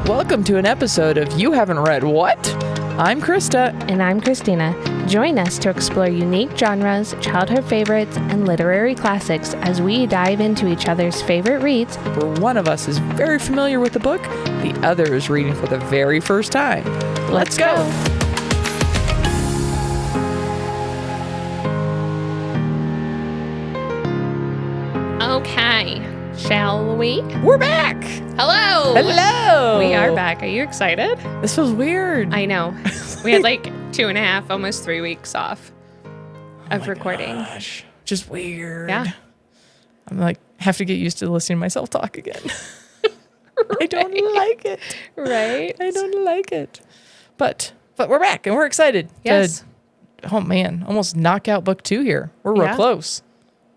Welcome to an episode of You Haven't Read What? I'm Krista. And I'm Christina. Join us to explore unique genres, childhood favorites, and literary classics as we dive into each other's favorite reads. Where one of us is very familiar with the book, the other is reading for the very first time. Let's go. Okay, shall we? We're back. Hello. Hello. We are back. Are you excited? This feels weird. I know. We had like 2.5, almost 3 weeks off of recording. Gosh, just weird. Yeah. I'm like, have to get used to listening to myself talk again. Right. I don't like it. Right. I don't like it. But we're back and we're excited. Yes. Oh man, almost knockout book 2 here. We're real close.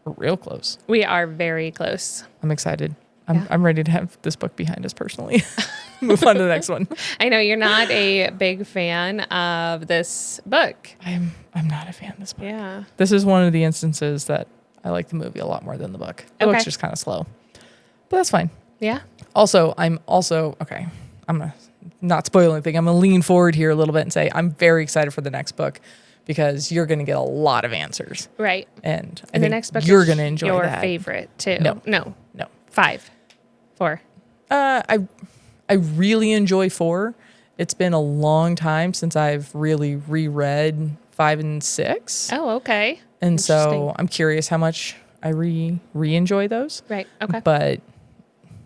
We're real close. We are very close. I'm excited. I'm ready to have this book behind us personally. Move on to the next one. I know you're not a big fan of this book. I'm not a fan of this book. Yeah. This is one of the instances that I like the movie a lot more than the book. The book's just kind of slow. But that's fine. Yeah. Also, I'm gonna not spoil anything. I'm gonna lean forward here a little bit and say I'm very excited for the next book because you're gonna get a lot of answers. Right. And I the think next book you're is gonna enjoy your that. favorite too. No. 5. 4. I really enjoy 4. It's been a long time since I've really reread 5 and 6. Oh, okay. And so I'm curious how much I re-enjoy those. Right. Okay. But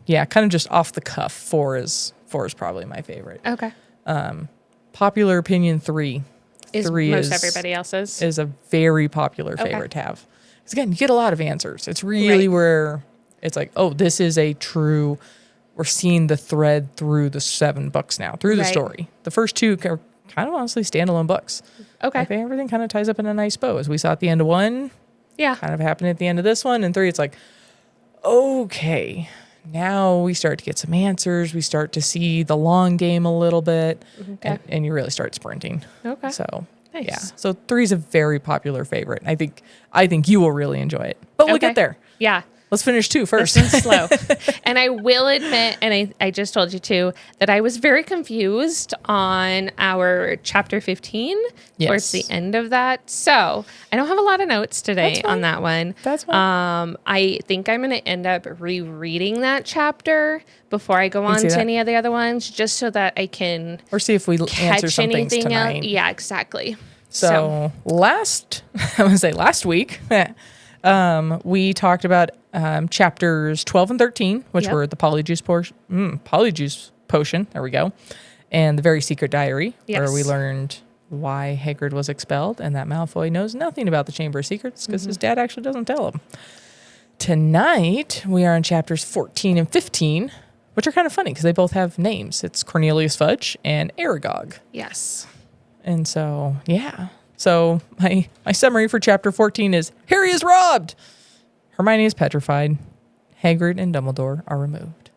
yeah, kind of just off the cuff, 4 is probably my favorite. Okay. Popular opinion 3. Is 3 most everybody else's. is a very popular favorite to have. Because again, you get a lot of answers. It's really where it's like, oh, this is a true, we're seeing the thread through the 7 books now, through the story. The first 2 are kind of honestly standalone books. Okay. I think everything kind of ties up in a nice bow. As we saw at the end of 1, kind of happened at the end of this one. And 3, it's like, okay, now we start to get some answers. We start to see the long game a little bit, and you really start sprinting. Okay. So, nice. yeah. So 3 is a very popular favorite. I think you will really enjoy it. But we'll get there. Yeah. Let's finish 2 first. This one's slow. And I will admit, and I just told you too, that I was very confused on our chapter 15 towards the end of that. So I don't have a lot of notes today on that one. That's fine. I think I'm going to end up rereading that chapter before I go on to any of the other ones, just so that I can or see if we answer some things tonight. Yeah, exactly. So last week, we talked about chapters 12 and 13, which were the Polyjuice Potion. There we go. And the Very Secret Diary, where we learned why Hagrid was expelled and that Malfoy knows nothing about the Chamber of Secrets because his dad actually doesn't tell him. Tonight, we are on chapters 14 and 15, which are kind of funny because they both have names. It's Cornelius Fudge and Aragog. Yes. And so, yeah. So my summary for chapter 14 is Harry is robbed. Hermione is petrified. Hagrid and Dumbledore are removed.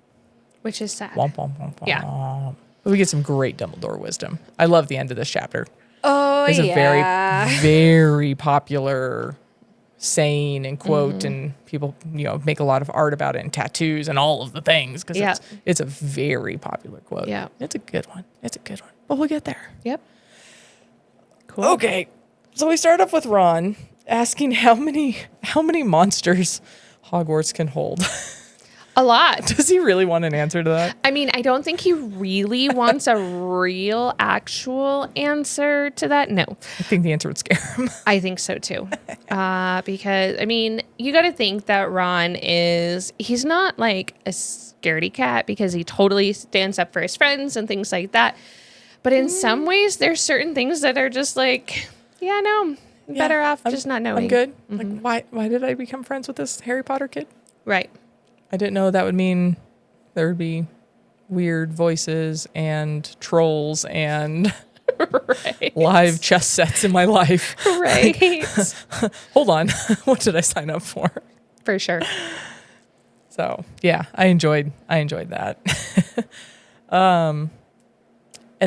Which is sad. Womp, womp, womp, womp. Yeah. We get some great Dumbledore wisdom. I love the end of this chapter. Oh, It's a very, very popular saying and quote, and people, make a lot of art about it and tattoos and all of the things because it's a very popular quote. Yeah. It's a good one. But we'll get there. Yep. Cool. Okay. So we start off with Ron asking how many monsters Hogwarts can hold. A lot. Does he really want an answer to that? I mean, I don't think he really wants a real, actual answer to that. No. I think the answer would scare him. I think so too. Because, I mean, you got to think that Ron he's not like a scaredy cat because he totally stands up for his friends and things like that. But in some ways, there's certain things that are just like, better off just not knowing. I'm good. Like, why did I become friends with this Harry Potter kid? Right. I didn't know that would mean there would be weird voices and trolls and live chess sets in my life. Right. Hold on. What did I sign up for? For sure. So, yeah, I enjoyed that. And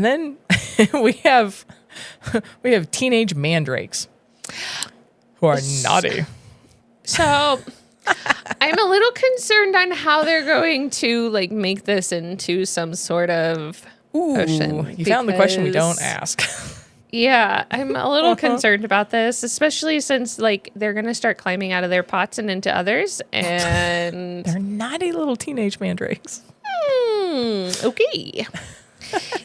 then we have teenage mandrakes who are naughty. So I'm a little concerned on how they're going to like make this into some sort of potion. You found the question we don't because- ask. Yeah, I'm a little concerned about this, especially since like they're gonna start climbing out of their pots and into others, and They're naughty little teenage mandrakes. Okay.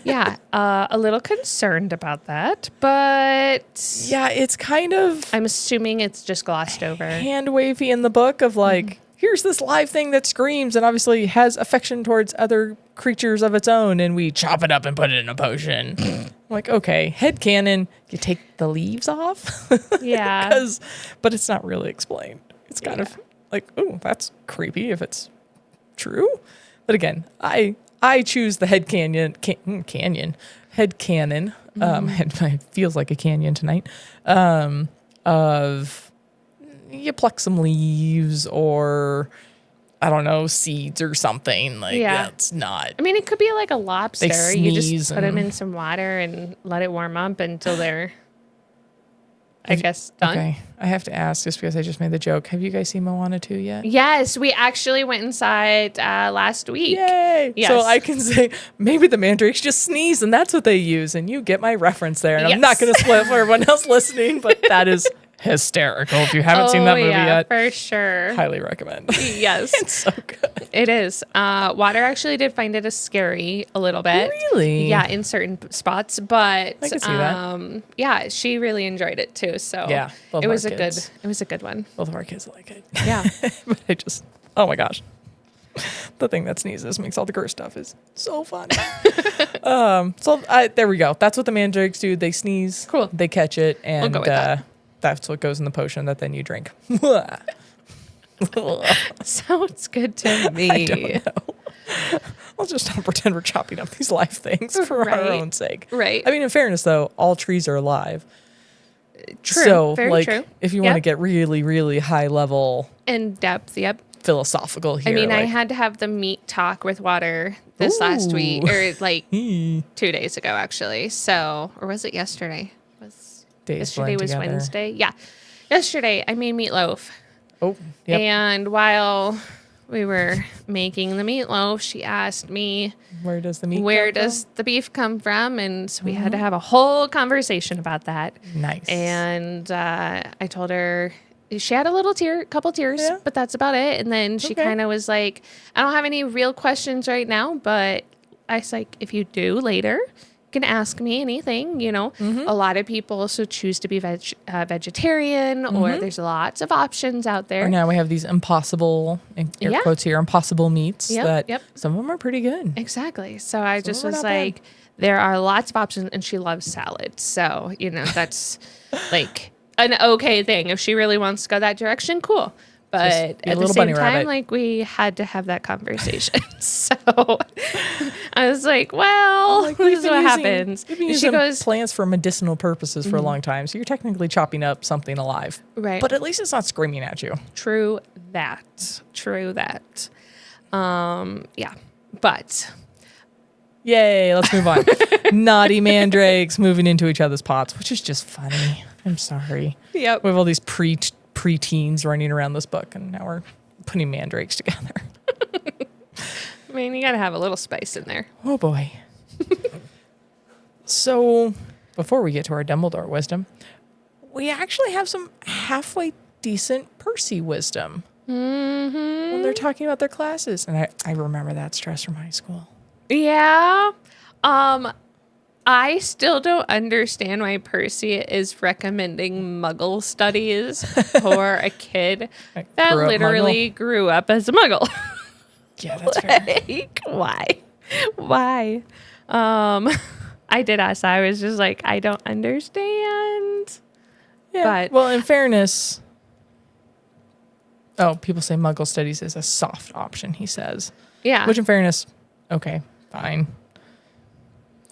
Yeah, a little concerned about that, but Yeah, it's kind of I'm assuming it's just glossed over. hand wavy in the book of like, here's this live thing that screams and obviously has affection towards other creatures of its own, and we chop it up and put it in a potion. I'm like, okay, headcanon, you take the leaves off. Yeah. But it's not really explained. It's kind of like, oh, that's creepy if it's true. But again, I choose the headcanon. It feels like a canyon tonight. Of you pluck some leaves or I don't know, seeds or something. Like that's not. I mean, it could be like a lobster. They You sneeze just put them in some water and let it warm up until they're, I guess, done. Okay, I have to ask just because I just made the joke. Have you guys seen Moana 2 yet? Yes, we actually went inside last week. Yay! Yes. So I can say maybe the mandrakes just sneeze and that's what they use, and you get my reference there. And I'm not going to spoil for everyone else listening, but that is hysterical. If you haven't seen that movie yet, for sure. highly recommend. Yes, It's so good. it is. Water actually did find it as scary a little bit. Really? Yeah, in certain spots, but I can see that. yeah, she really enjoyed it too. So Yeah, both it of was our a kids. good. It was a good one. Both of our kids like it. Yeah. But oh my gosh. The thing that sneezes makes all the gross stuff is so funny. There we go. That's what the mandrakes do. They sneeze. Cool. They catch it, and go with that. that's what goes in the potion that then you drink. Sounds good to me. I don't know. I'll just not pretend we're chopping up these live things for our Right. own sake. Right. I mean, in fairness, though, all trees are alive. True. So, Very like, true. if you want to Yep. get really, really high level In depth. Yep. philosophical here, I mean, I like, had to have the meat talk with water this last week, or like 2 days ago, actually. So, or was it yesterday? days Yesterday blend was together. Wednesday. Yeah. Yesterday, I made meatloaf. Oh, yep. And while we were making the meatloaf, she asked me, Where does the meat where come from? does the beef come from? And so we had to have a whole conversation about that. Nice. And I told her, she had a couple tears, Yeah. but that's about it. And then she Okay. kind of was like, I don't have any real questions right now, but I was like, if you do later, you can ask me anything, you know. A lot of people also choose to be vegetarian, or there's lots of options out there. Or now we have these impossible, in air Yeah. quotes here, impossible meats Yep, that some of them are pretty good. Exactly. So I just we're was not bad. like, there are lots of options, and she loves salad. So, you know, that's like an okay thing. If she really wants to go that direction, cool. But be a at the little same bunny time, rabbit. like, we had to have that conversation. So I was like, well, Like, this is what happens. We've been And she using goes, plants for medicinal purposes for a long time, so you're technically chopping up something alive. right. But at least it's not screaming at you. True that. Yeah. But Yay, let's move on. Naughty mandrakes moving into each other's pots, which is just funny. I'm sorry. yep. We have all these pre-teens running around this book, and now we're putting mandrakes together. I mean, you got to have a little spice in there. Oh boy. So, before we get to our Dumbledore wisdom, we actually have some halfway decent Percy wisdom when they're talking about their classes. And I remember that stress from high school. Yeah. I still don't understand why Percy is recommending Muggle studies for a kid Like, that grew up literally grew up as a Muggle. Yeah, that's fair. Like, why? I did ask. I was just like, I don't understand. Yeah. But- well, in fairness, people say Muggle studies is a soft option, he says. Yeah. Which, in fairness, okay, fine.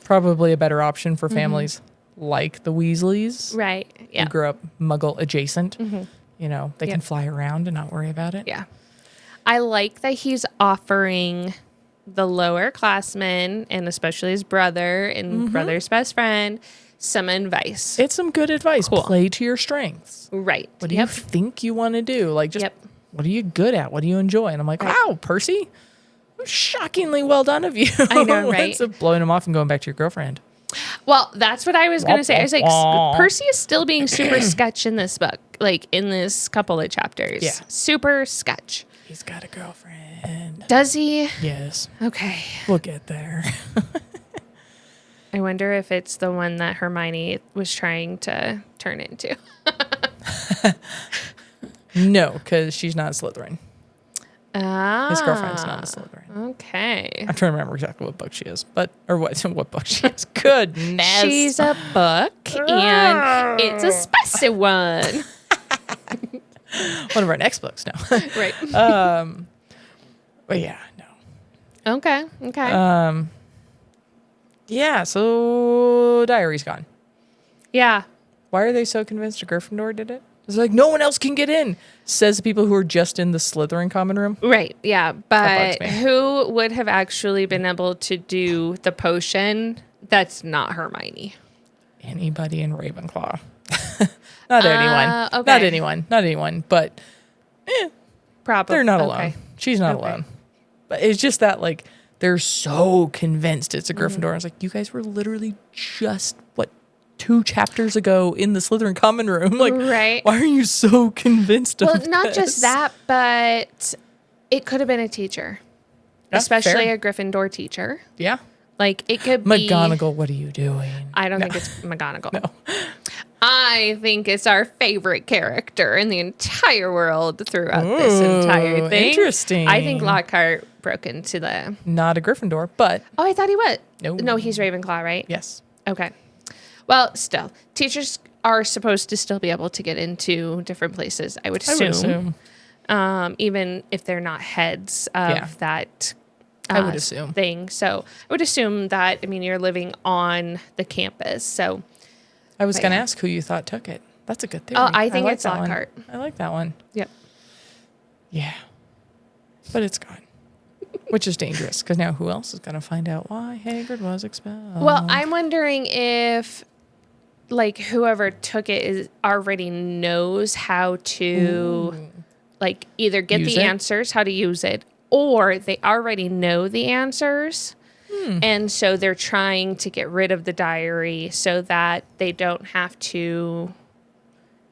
Probably a better option for families like the Weasleys, right. Yeah. who grew up Muggle adjacent. You know, they can Yep. fly around and not worry about it. Yeah. I like that he's offering the lower classmen, and especially his brother and brother's best friend, some advice. It's some good advice. Cool. Play to your strengths. Right. What do you think you want to do? Like, just Yep. what are you good at? What do you enjoy? And I'm like, wow, Percy, shockingly well done of you. I know, right? Instead of blowing him off and going back to your girlfriend. Well, that's what I was going to say. I was like, Percy is still being super sketch in this book, like in this couple of chapters. Yeah. Super sketch. He's got a girlfriend. Does he? Yes. Okay. We'll get there. I wonder if it's the one that Hermione was trying to turn into. No, because she's not a Slytherin. His girlfriend's not a Slytherin. Okay. I'm trying to remember exactly what book she is, what book she is. Goodness. She's a book, and it's a spicy one. One of our next books now. Right. But yeah, no. Okay. Okay. Yeah, so Diary's gone. Yeah. Why are they so convinced a Gryffindor did it? It's like, no one else can get in, says the people who are just in the Slytherin common room. Right. Yeah. That But bugs me. who would have actually been able to do the potion that's not Hermione? Anybody in Ravenclaw. Not anyone. Okay. Not anyone. But Probably. they're not alone. Okay. She's not alone. But it's just that, like, they're so convinced it's a Gryffindor. It's like, you guys were literally just, 2 chapters ago in the Slytherin common room. Like, Right. why are you so convinced of Well, this? not just that, but it could have been a teacher, Yeah, especially fair. a Gryffindor teacher. Yeah. Like, it could be... McGonagall, what are you doing? I don't think it's McGonagall. No. I think it's our favorite character in the entire world throughout this entire thing. Interesting. I think Lockhart broke into the... Not a Gryffindor, but Oh, I thought he was. No. No, he's Ravenclaw, right? yes. Okay. Well, still, teachers are supposed to still be able to get into different places, I would assume. Even if they're not heads of that I would assume. thing. So I would assume that, I mean, you're living on the campus. So I was going to ask who you thought took it. That's a good theory. I think like it's that one. Lockhart. I like that one. Yep. Yeah. But it's gone. Which is dangerous, because now who else is going to find out why Hagrid was expelled? Well, I'm wondering if, like, whoever took it already knows how to, like, either get Use the it? answers, how to use it, or they already know the answers. And so they're trying to get rid of the diary so that they don't have to,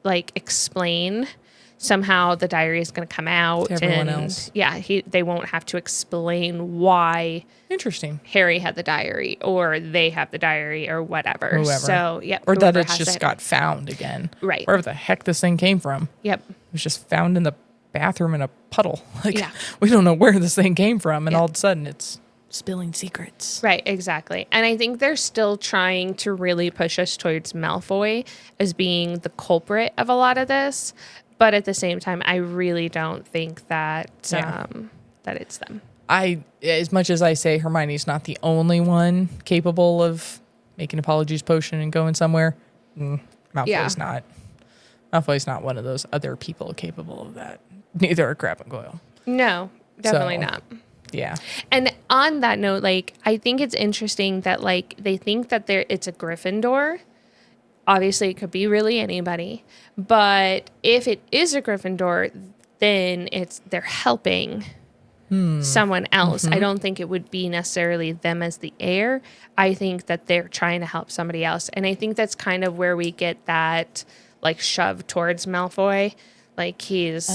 like, explain. Somehow the diary is going to come out. To everyone else. Yeah, they won't have to explain why Interesting. Harry had the diary or they have the diary or whatever. Whoever. So, yep. Or that whoever it's has just it. got found again. Right. Wherever the heck this thing came from. Yep. It was just found in the bathroom in a puddle. Like, Yeah. we don't know where this thing came from. And Yeah. all of a sudden it's spilling secrets. Right, exactly. And I think they're still trying to really push us towards Malfoy as being the culprit of a lot of this. But at the same time, I really don't think that that it's them. As much as I say Hermione's not the only one capable of making a Polyjuice potion and going somewhere, Malfoy's not. Malfoy's not one of those other people capable of that. Neither are Crabbe and Goyle. No, definitely So, not. Yeah. And on that note, like, I think it's interesting that, like, they think that it's a Gryffindor. Obviously, it could be really anybody. But if it is a Gryffindor, then they're helping someone else. I don't think it would be necessarily them as the heir. I think that they're trying to help somebody else. And I think that's kind of where we get that, like, shove towards Malfoy. Like, he's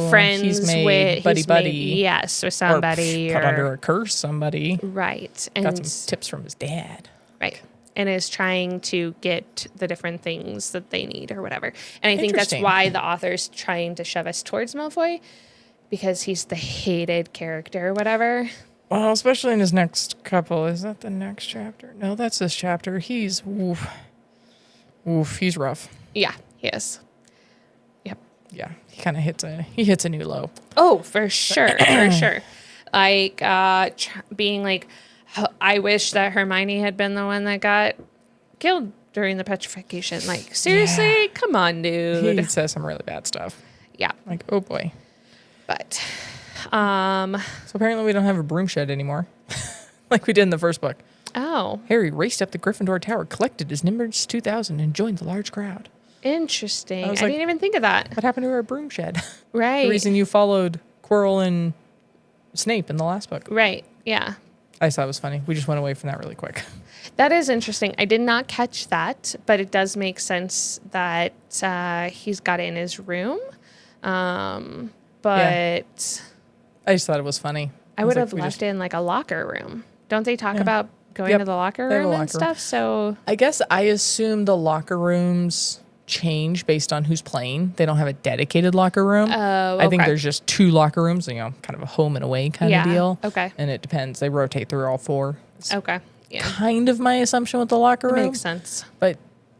friends he's made with... buddy. Yes, with somebody. Or put under a curse somebody. Right. And Got some tips from his dad. right. And is trying to get the different things that they need or whatever. And I think that's Interesting. why the author's trying to shove us towards Malfoy, because he's the hated character or whatever. Well, especially in his next couple. Is that the next chapter? No, that's this chapter. He's he's rough. Yeah, he is. Yep. Yeah, he kind of hits a new low. Oh, for sure, for sure. Like being like, I wish that Hermione had been the one that got killed during the petrification. Like, seriously, come on, dude. He says some really bad stuff. Yeah, Like, oh boy. but So apparently we don't have a broom shed anymore, like we did in the first book. oh, Harry raced up the Gryffindor Tower, collected his Nimbus 2000, and joined the large crowd. Interesting. I was didn't even think of that. What happened to our broom shed? Right. The reason you followed Quirrell and Snape in the last book. Right. Yeah. I thought it was funny. We just went away from that really quick. That is interesting. I did not catch that, but it does make sense that he's got it in his room. But I just thought it was funny. I would have left it in like a locker room. Don't they talk about going to the locker room and stuff? So I guess I assume the locker rooms change based on who's playing. They don't have a dedicated locker room. Oh, I think there's just 2 locker rooms, kind of a home and away kind of deal. Okay. And it depends. They rotate through all 4. It's okay. Yeah. kind of my assumption with the locker room. Makes sense. But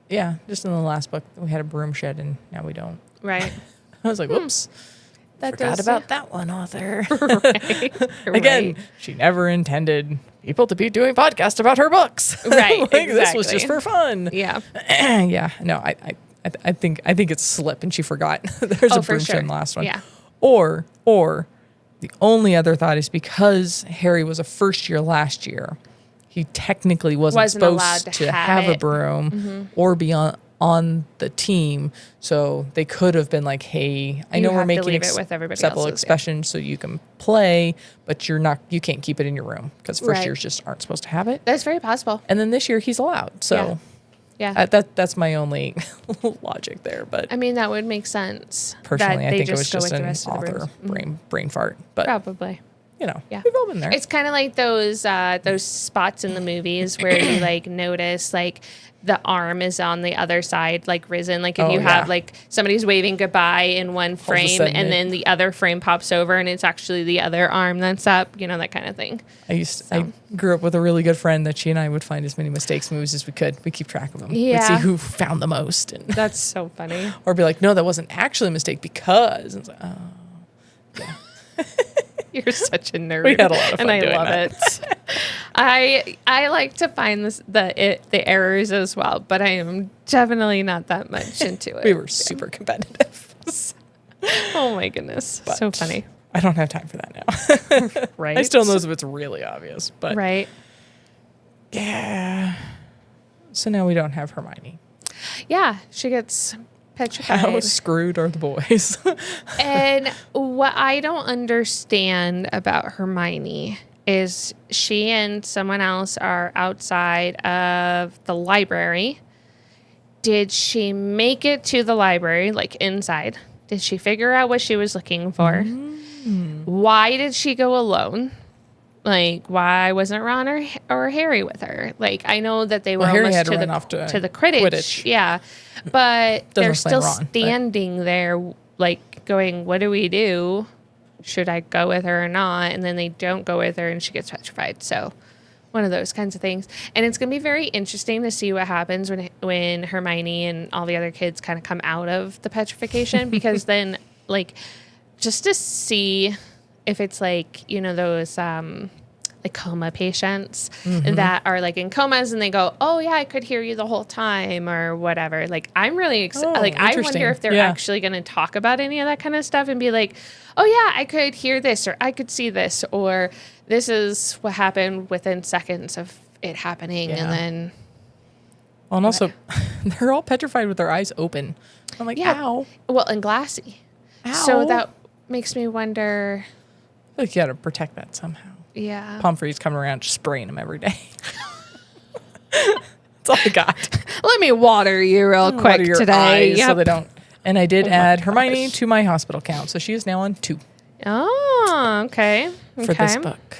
yeah, just in the last book, we had a broom shed and now we don't. Right. I was like, whoops. Forgot about that one, author. Right. Again, she never intended people to be doing podcasts about her books. Right. Like, this was just for fun. Yeah. Yeah. No, I think it's slip and she forgot. There's a broom shed in the last one. Yeah. Or the only other thought is because Harry was a first year last year, he technically wasn't allowed supposed to to have a it. broom or be on the team. So they could have been like, hey, I know we're have to making leave it with everybody acceptable else's, expressions so you can play, but you can't keep it in your room because first Right. years just aren't supposed to have it. That's very possible. And then this year he's allowed. So Yeah. that's my only logic there. But I mean, that would make sense. personally, that I they think it was go just with the an rest of the author rooms. brain fart. But Probably. Yeah. Yeah. We've all been there. It's kind of like those spots in the movies where you like notice like the arm is on the other side, like risen. Like if you have like somebody's waving goodbye in one frame and then the other frame pops over and it's actually the other arm that's up, that kind of thing. I grew up with a really good friend that she and I would find as many mistakes movies as we could. We keep track of them. Yeah. We'd see who found the most. And That's so funny. or be like, no, that wasn't actually a mistake because. And it's like, oh. Yeah. You're such a nerd. We had a lot of fun and I doing love that. it. I like to find the errors as well, but I am definitely not that much into it. We were super competitive. Oh my goodness. But so funny. I don't have time for that now. Right. I still know if it's really obvious, but Right. yeah. So now we don't have Hermione. Yeah, she gets petrified. How screwed are the boys? And what I don't understand about Hermione is she and someone else are outside of the library. Did she make it to the library, like inside? Did she figure out what she was looking for? Why did she go alone? Like, why wasn't Ron or Harry with her? Like, I know that they were Harry almost had to to run the off to the Quidditch. Yeah. But they're explain still Ron, but- standing there, like, going, what do we do? Should I go with her or not? And then they don't go with her and she gets petrified. So one of those kinds of things. And it's going to be very interesting to see what happens when Hermione and all the other kids kind of come out of the petrification because then, like, just to see if it's like, those like coma patients that are like in comas and they go, oh yeah, I could hear you the whole time or whatever. Like, I'm really excited. Like, I wonder if they're actually going to talk about any of that kind of stuff and be like, oh yeah, I could hear this or I could see this or this is what happened within seconds of it happening. And then. Well, and also they're all petrified with their eyes open. I'm like, ow. Well, and glassy. Ow. So that makes me wonder. Like you got to protect that somehow. Yeah. Pomfrey's coming around just spraying them every day. That's all I got. Let me water you real quick Your today. eyes so they don't. And I did add Hermione to my hospital count, so she is now on 2 Oh, okay. for this book.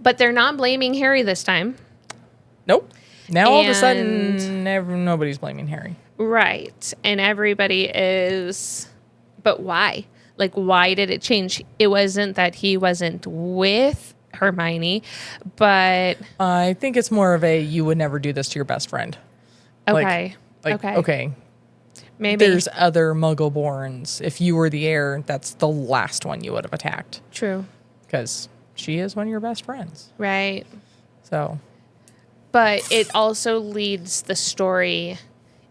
But they're not blaming Harry this time. Nope. Now all of a sudden, nobody's blaming Harry. Right. And everybody is. But why? Like, why did it change? It wasn't that he wasn't with Hermione, but. I think it's more of a you would never do this to your best friend. Okay. Okay. Maybe. There's other Muggle-borns. If you were the heir, that's the last one you would have attacked. True. Because she is one of your best friends. Right. So. But it also leads the story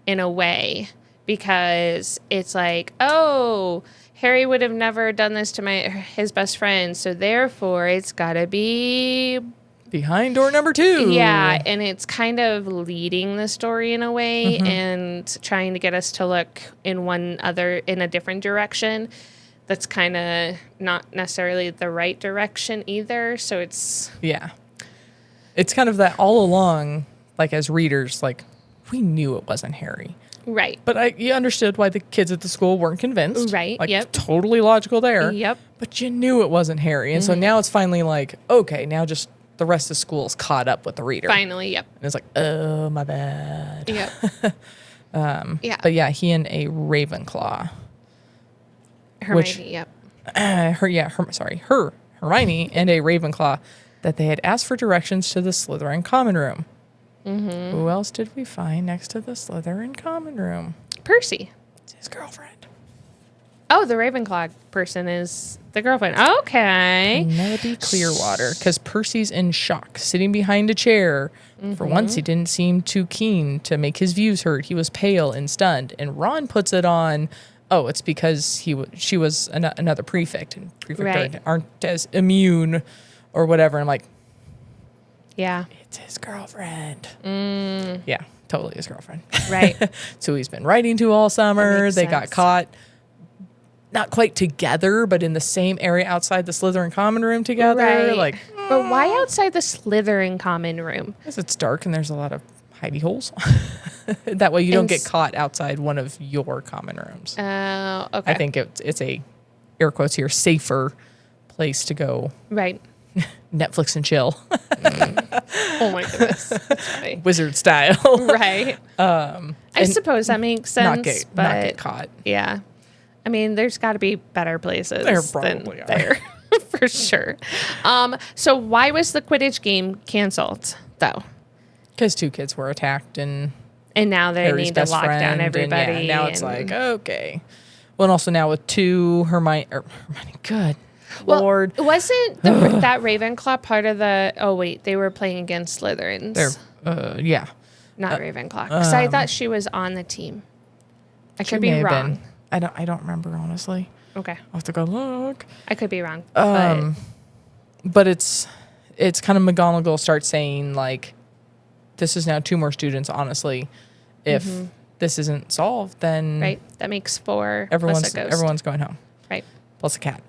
in a way because it's like, oh, Harry would have never done this to his best friend, so therefore it's got to be Behind door number 2. Yeah, and it's kind of leading the story in a way and trying to get us to look in a different direction. That's kind of not necessarily the right direction either. So it's... Yeah. It's kind of that all along, like as readers, like we knew it wasn't Harry. Right. But you understood why the kids at the school weren't convinced. Right, Like, yep. totally logical there. Yep. But you knew it wasn't Harry. And so now it's finally like, okay, now just the rest of school's caught up with the reader. Finally, yep. And it's like, oh, my bad. Yep. Yeah. But yeah, he and a Ravenclaw. Hermione, yep. Her, Hermione, and a Ravenclaw that they had asked for directions to the Slytherin common room. Who else did we find next to the Slytherin common room? Percy. It's his girlfriend. Oh, the Ravenclaw person is the girlfriend. Okay. Penelope Clearwater, because Percy's in shock, sitting behind a chair. For once, he didn't seem too keen to make his views heard. He was pale and stunned. And Ron puts it on, oh, it's because she was another prefect, and prefects aren't as immune or whatever. I'm like, yeah. It's his girlfriend. Yeah, totally his girlfriend. Right. So he's been writing to all summer. They got sense. caught. Not quite together, but in the same area outside the Slytherin common room together. Right. Like, but why outside the Slytherin common room? because it's dark and there's a lot of hidey holes. That way you don't get caught outside one of your common rooms. Oh, okay. I think it's a, air quotes here, safer place to go Right. Netflix and chill. Oh my goodness. That's funny. Wizard style. Right. I suppose that makes sense. Not get caught. Yeah. I mean, there's got to be better places There than probably are. there, for sure. So why was the Quidditch game canceled, though? Because 2 kids were attacked and And now they Harry's need to best lock friend, down and everybody. now it's like, okay. Well, and also now with 2 Hermione, good well, Lord. Wasn't that Ravenclaw part of the... Oh, wait. They were playing against Slytherins. Yeah. Not Ravenclaw. Because I thought she was on the team. I could be may have wrong. been. I don't remember, honestly. Okay. I'll have to go look. I could be wrong. But it's kind of McGonagall starts saying, like, this is now 2 more students, honestly. If this isn't solved, then Right. That makes 4 plus a ghost. everyone's going home. Right. Plus a cat.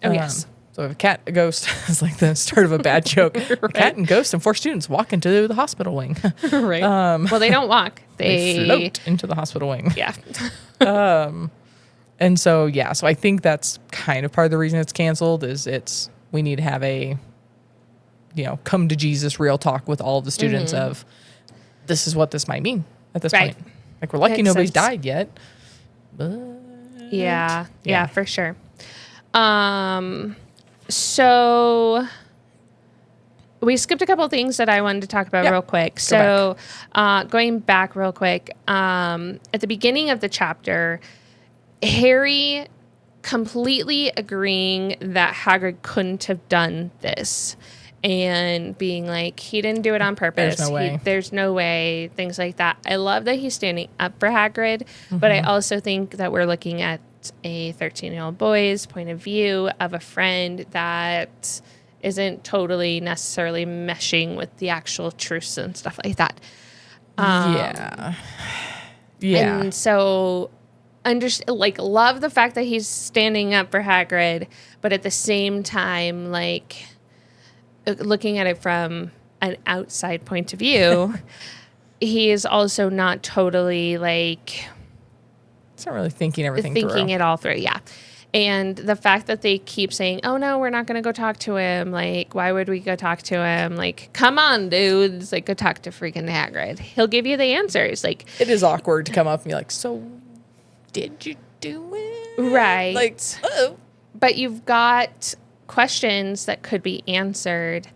Oh, yes. So if a cat, a ghost is like the start of a bad joke. A cat and ghost and 4 students walk into the hospital wing. Right. Well, they don't walk. They float into the hospital wing. Yeah. And so, yeah, so I think that's kind of part of the reason it's canceled is we need to have a, come to Jesus real talk with all of the students of this is what this might mean at this point. Like, we're lucky Makes nobody's sense. died yet. But Yeah, for sure. So we skipped a couple things that I wanted to talk about real quick. So going back real quick, at the beginning of the chapter, Harry completely agreeing that Hagrid couldn't have done this and being like, he didn't do it on purpose. There's no way. There's no way, things like that. I love that he's standing up for Hagrid, but I also think that we're looking at a 13-year-old boy's point of view of a friend that isn't totally necessarily meshing with the actual truths and stuff like that. Yeah. And so love the fact that he's standing up for Hagrid, but at the same time, like, looking at it from an outside point of view, he is also not totally, like... It's not really thinking everything through. Thinking it all through, yeah. And the fact that they keep saying, oh, no, we're not going to go talk to him. Like, why would we go talk to him? Like, come on, dudes. Like, go talk to freaking Hagrid. He'll give you the answers. Like, it is awkward to come up and be like, so did you do it? Right. Like, oh. But you've got questions that could be answered.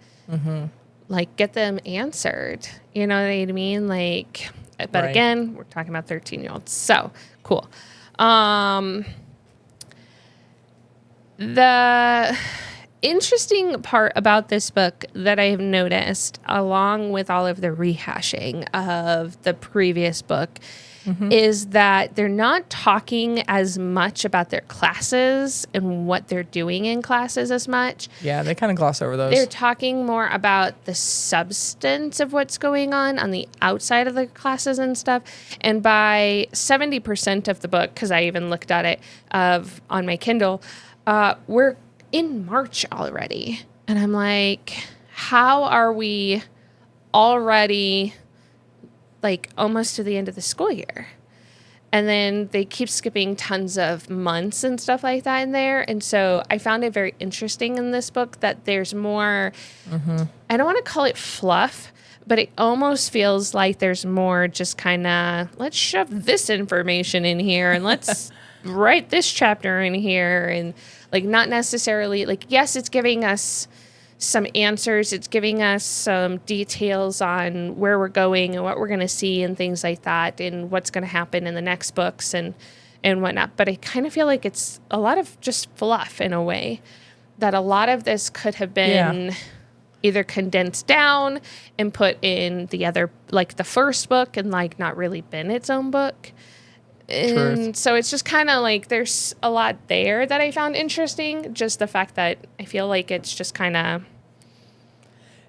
Like, get them answered. You know what I mean? Like, but again, we're talking about 13-year-olds. So, cool. The interesting part about this book that I have noticed, along with all of the rehashing of the previous book, is that they're not talking as much about their classes and what they're doing in classes as much. Yeah, they kind of gloss over those. They're talking more about the substance of what's going on the outside of the classes and stuff. And by 70% of the book, because I even looked at it on my Kindle, we're in March already. And I'm like, how are we already like almost to the end of the school year? And then they keep skipping tons of months and stuff like that in there. And so I found it very interesting in this book that there's more, I don't want to call it fluff, but it almost feels like there's more just kind of, let's shove this information in here and let's write this chapter in here. And like, not necessarily like, yes, it's giving us some answers. It's giving us some details on where we're going and what we're going to see and things like that and what's going to happen in the next books and whatnot. But I kind of feel like it's a lot of just fluff in a way, that a lot of this could have been either condensed down and put in the other, like the first book, and like not really been its own book. And so it's just kind of like there's a lot there that I found interesting. Just the fact that I feel like it's just kind of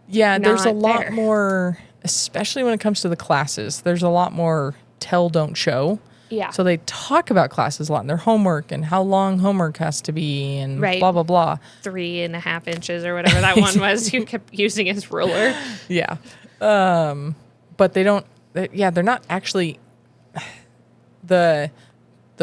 there's a lot there. more, especially when it comes to the classes. There's a lot more tell, don't show. Yeah. So they talk about classes a lot and their homework and how long homework has to be and blah, blah, blah. 3.5 inches or whatever that one was. You kept using his ruler. Yeah. But they don't, they're not actually... The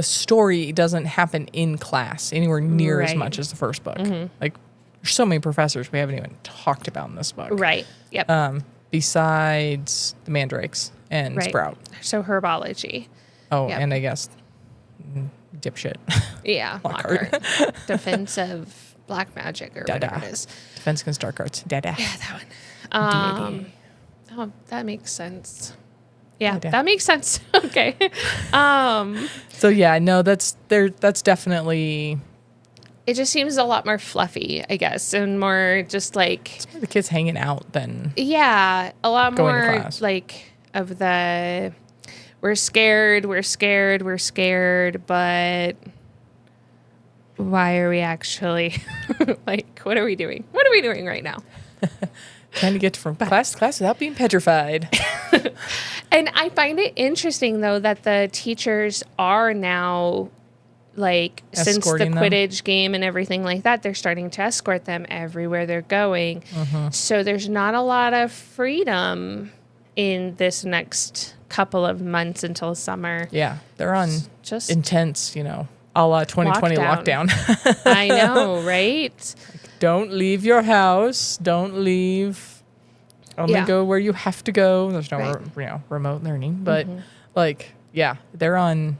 story doesn't happen in class anywhere near as much as the first book. Like, there's so many professors we haven't even talked about in this book. Right. Yep. Besides the mandrakes and Sprout. So herbology. Oh, and I guess dipshit. Yeah. Lockhart. Defensive black magic or whatever it is. Defense against dark arts. Dada. Yeah, that one. Oh, that makes sense. Yeah, that makes sense. Okay. So yeah, no, that's definitely. It just seems a lot more fluffy, I guess, and more just like. It's more the kids hanging out than. Yeah, a lot going to more class. like of the. We're scared, but why are we actually like? What are we doing? What are we doing right now? Trying to get from class to class without being petrified. And I find it interesting, though, that the teachers are now, like, Escorting since the Quidditch game and everything like that, they're starting to escort them everywhere they're going. So there's not a lot of freedom in this next couple of months until summer. Yeah, they're on Just intense, a la 2020 lockdown. I know, right? Don't leave your house. Don't leave. Only go where you have to go. There's no, remote learning. But, they're on,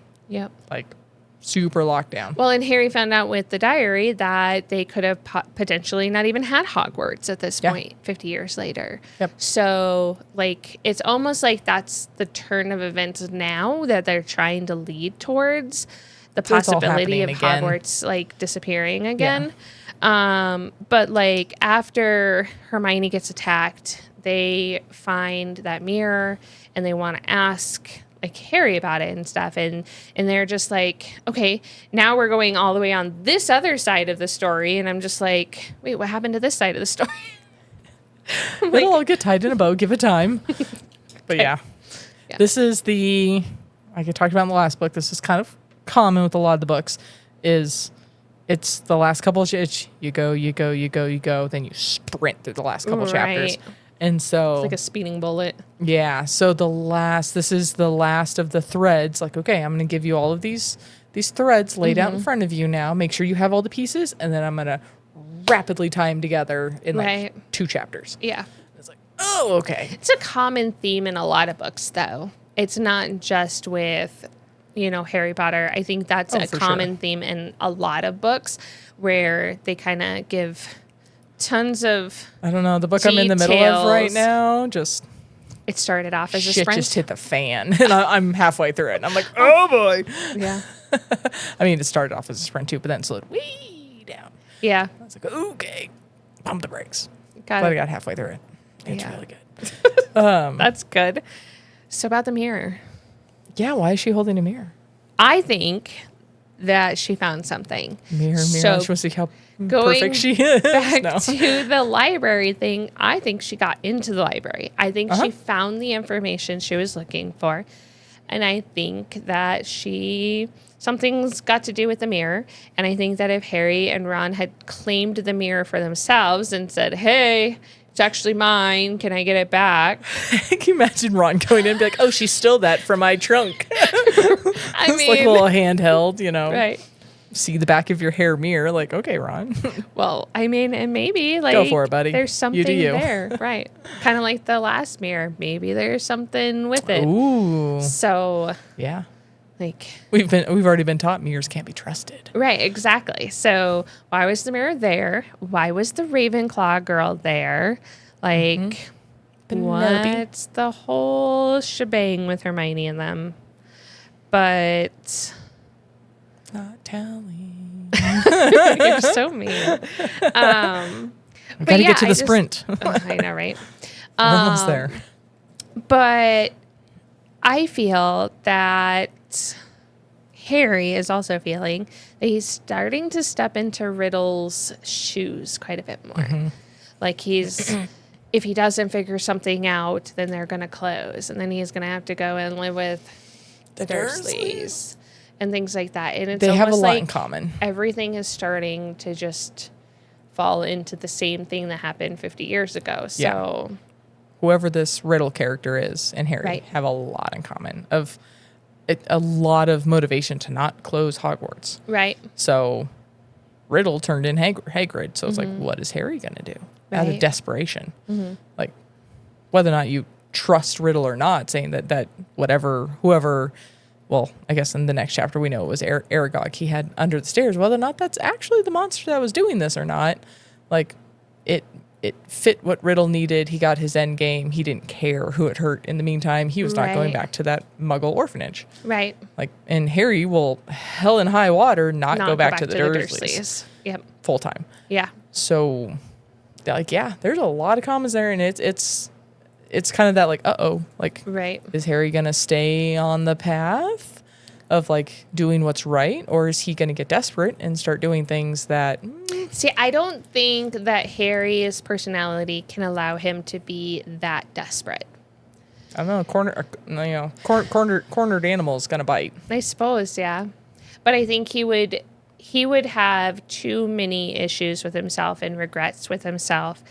like, super lockdown. Well, and Harry found out with the diary that they could have potentially not even had Hogwarts at this point, 50 years later. Yep. So, like, it's almost like that's the turn of events now that they're trying to lead towards the possibility of Hogwarts, like, disappearing again. But, like, after Hermione gets attacked, they find that mirror and they want to ask like Harry about it and stuff. And they're just like, okay, now we're going all the way on this other side of the story. And I'm just like, wait, what happened to this side of the story? It'll all get tied in a bow, give it time. But this is I talked about in the last book, this is kind of common with a lot of the books, it's the last couple of you go, then you sprint through the last couple chapters. And so it's like a speeding bullet. Yeah. So this is the last of the threads. Like, okay, I'm going to give you all of these threads laid out in front of you now. Make sure you have all the pieces. And then I'm going to rapidly tie them together in like 2 chapters. Yeah. It's like, oh, okay. It's a common theme in a lot of books, though. It's not just with, Harry Potter. I think that's a common theme in a lot of books where they kind of give tons of I don't know. The book I'm in the middle of right now, it started off as a shit sprint. just hit the fan, and I'm halfway through it, and I'm like, oh boy. Yeah. I mean, it started off as a sprint too, but then slowed way down. Yeah. I was like, okay, pump the brakes. Got But it. I got halfway through it. It's really good. That's good. So about the mirror. Yeah, why is she holding a mirror? I think that she found something. Mirror, So, she wants to see how going perfect she is. back No. to the library thing, I think she got into the library. I think she found the information she was looking for. And I think that something's got to do with the mirror. And I think that if Harry and Ron had claimed the mirror for themselves and said, hey, it's actually mine, can I get it back? Can you imagine Ron going in and be like, oh, she stole that from my trunk. I It's like a little handheld, right. See the back of your hair mirror, like, okay, Ron. Well, I mean, and maybe like Go for it, buddy. There's something You do you. there, right? Kind of like the last mirror. Maybe there's something with it. Ooh. So, Yeah. like, We've already been taught mirrors can't be trusted. right, exactly. So, why was the mirror there? Why was the Ravenclaw girl there? Like, Penelope. what's the whole shebang with Hermione and them? But Not telling. you're so mean. We But gotta yeah, get to I the just- sprint. I know, right? We're almost there. But I feel that Harry is also feeling that he's starting to step into Riddle's shoes quite a bit more. Like if he doesn't figure something out, then they're going to close. And then he's going to have to go and live with the Dursleys and things like that. And it's They have a almost lot like in common. everything is starting to just fall into the same thing that happened 50 years ago. So Whoever this Riddle character is and Harry Right. have a lot in common of a lot of motivation to not close Hogwarts. right. So Riddle turned in Hagrid. So it's like, what is Harry going to do? Out of Right. desperation. Like, whether or not you trust Riddle or not, saying that whoever, well, I guess in the next chapter we know it was Aragog he had under the stairs, whether or not that's actually the monster that was doing this or not. Like, it fit what Riddle needed. He got his end game. He didn't care who it hurt in the meantime. He was not going Right. back to that Muggle orphanage. Right. Like, and Harry will, hell and high water, not go back to the Dursleys Yep. full time. Yeah. So, like, yeah, there's a lot of comments there, and it's kind of that like, like, Right. is Harry gonna stay on the path of like doing what's right, or is he gonna get desperate and start doing things that? See, I don't think that Harry's personality can allow him to be that desperate. I don't know. Cornered animal is gonna bite. I suppose, yeah. But I think he would have too many issues with himself and regrets with himself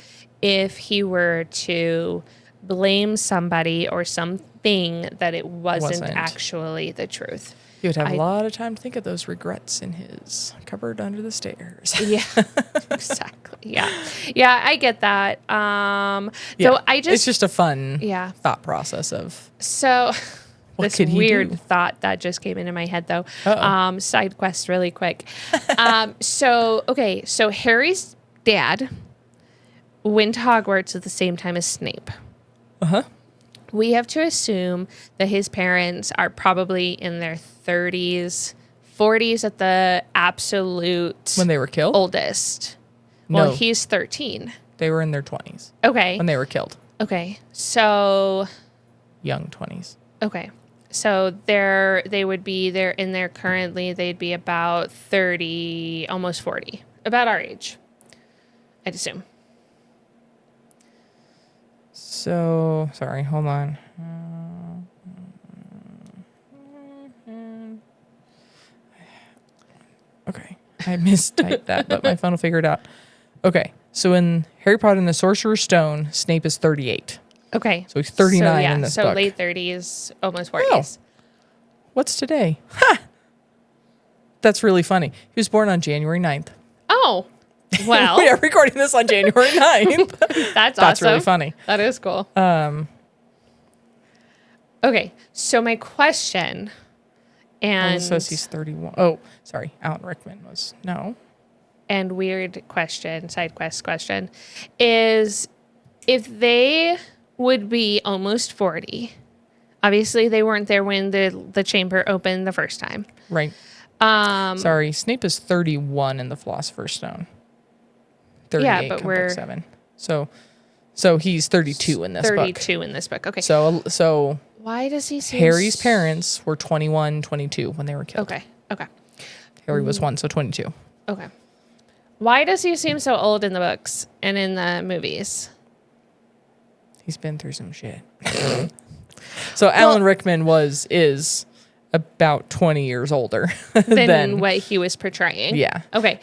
if he were to blame somebody or something that it wasn't actually the truth. He would have a lot of time to think of those regrets in his cupboard under the stairs. Yeah, exactly. Yeah. Yeah, I get that. So It's just a fun Yeah. thought process of So what this could he weird do? thought that just came into my head though. Uh-oh. Side quest really quick. So Harry's dad went to Hogwarts at the same time as Snape. Uh-huh. We have to assume that his parents are probably in their 30s, 40s at the absolute When they were killed? oldest. No. Well, he's 13. They were in their 20s Okay. when they were killed. Okay. So Young 20s. okay. So they would be there in there currently, they'd be about 30, almost 40. About our age, I'd assume. So, sorry, hold on. Okay, I mistyped that, but my phone will figure it out. Okay, so in Harry Potter and the Sorcerer's Stone, Snape is 38. Okay. So he's 39 in this so book. late 30s, almost 40s. What's today? Ha! That's really funny. He was born on January 9th. Oh, well, We are recording this on January 9th. that's That's awesome. really funny. That is cool. Okay, so my question, and It says he's 31. Oh, sorry. Alan Rickman was, no. and weird question, side quest question, is if they would be almost 40. Obviously, they weren't there when the chamber opened the first time. Right. Sorry, Snape is 31 in the Philosopher's Stone. 38 Yeah, but in we're- book 7. So he's 32 in this book. 32 in this book. Okay. So Why does he seem Harry's parents were 21, 22 when they were killed. Okay. Harry was 1, so 22. Okay. Why does he seem so old in the books and in the movies? He's been through some shit. So Alan Rickman is about 20 years older than what he was portraying. Yeah. Okay.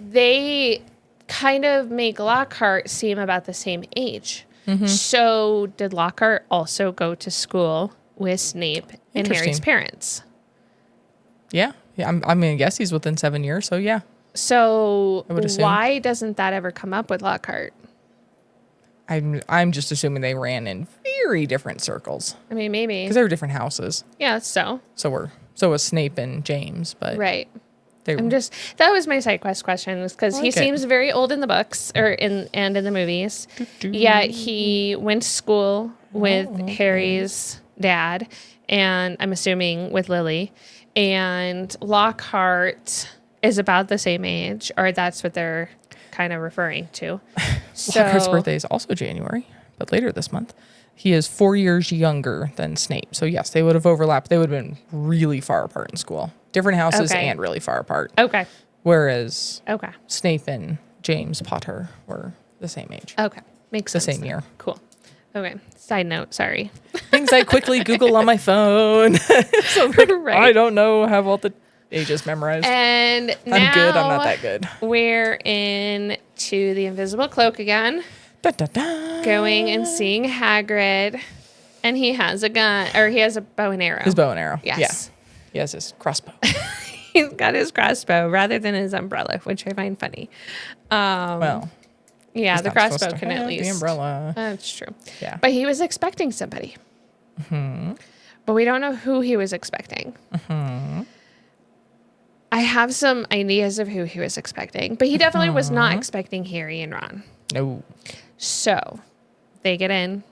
They kind of make Lockhart seem about the same age. So did Lockhart also go to school with Snape and Harry's parents? Yeah. I mean, I guess he's within 7 years, so yeah. So why doesn't that ever come up with Lockhart? I'm just assuming they ran in very different circles. I mean, maybe. Because they were different houses. Yeah, so was Snape and James, but right. That was my side quest question, because he seems very old in the books and in the movies. Yet he went to school with Harry's dad, and I'm assuming with Lily. And Lockhart is about the same age, or that's what they're kind of referring to. So, Lockhart's birthday is also January, but later this month. He is 4 years younger than Snape. So yes, they would have overlapped. They would have been really far apart in school. Different houses and really far apart. Okay. Whereas Snape and James Potter were the same age. Okay. Makes sense. The same year. Cool. Okay. Side note, sorry. Things I quickly Google on my phone. So I don't know, have all the ages memorized. And I'm good. I'm not that good. We're in to the Invisible Cloak again. Da, da, da. Going and seeing Hagrid. And he has a gun, or he has a bow and arrow. His bow and arrow. Yes. Yeah. He has his crossbow. He's got his crossbow rather than his umbrella, which I find funny. Yeah, the crossbow can at least. The umbrella. That's true. Yeah. But he was expecting somebody. But we don't know who he was expecting. I have some ideas of who he was expecting, but he definitely was not expecting Harry and Ron. No. So they get in,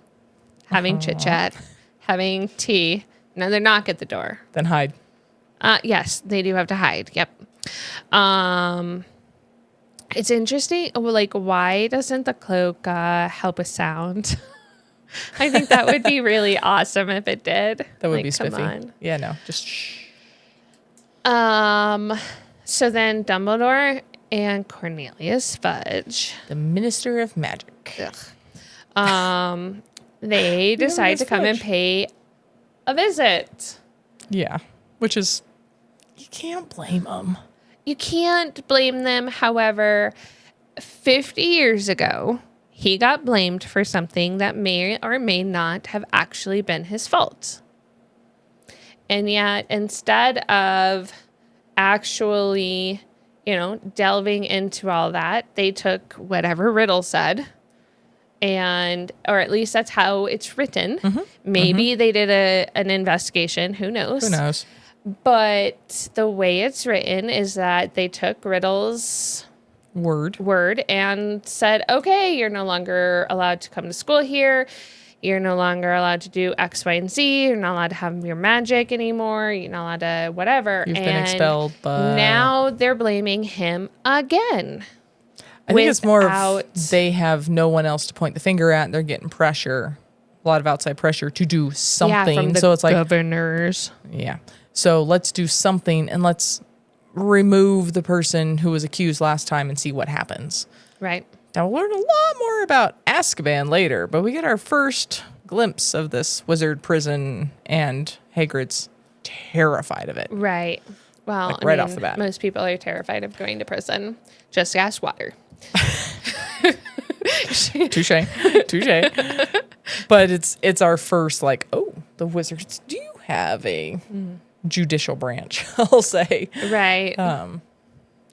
having chit chat, having tea. Another knock at the door. Then hide. Yes, they do have to hide. Yep. It's interesting. Like, why doesn't the cloak help with sound? I think that would be really awesome if it did. That would be spiffy. On. Yeah, no, just shh. So then Dumbledore and Cornelius Fudge, the Minister of Magic. They decide to come and pay a visit. Yeah, which is, you can't blame them. You can't blame them. However, 50 years ago, he got blamed for something that may or may not have actually been his fault. And yet, instead of actually, delving into all that, they took whatever Riddle said, or at least that's how it's written. Maybe they did an investigation. Who knows? Who knows? But the way it's written is that they took Riddle's word and said, okay, you're no longer allowed to come to school here. You're no longer allowed to do X, Y, and Z. You're not allowed to have your magic anymore. You're not allowed to whatever. You've been expelled, but now they're blaming him again. I think it's more of they have no one else to point the finger at. And they're getting pressure, a lot of outside pressure to do something. Yeah, from the so it's like governors. Yeah. So let's do something and let's remove the person who was accused last time and see what happens. Right. Now, we'll learn a lot more about Azkaban later, but we get our first glimpse of this wizard prison, and Hagrid's terrified of it. Right. Well, right off the bat. Most people are terrified of going to prison. Just ask Water. Touche. But it's our first, the wizards do have a judicial branch, I'll say. Right.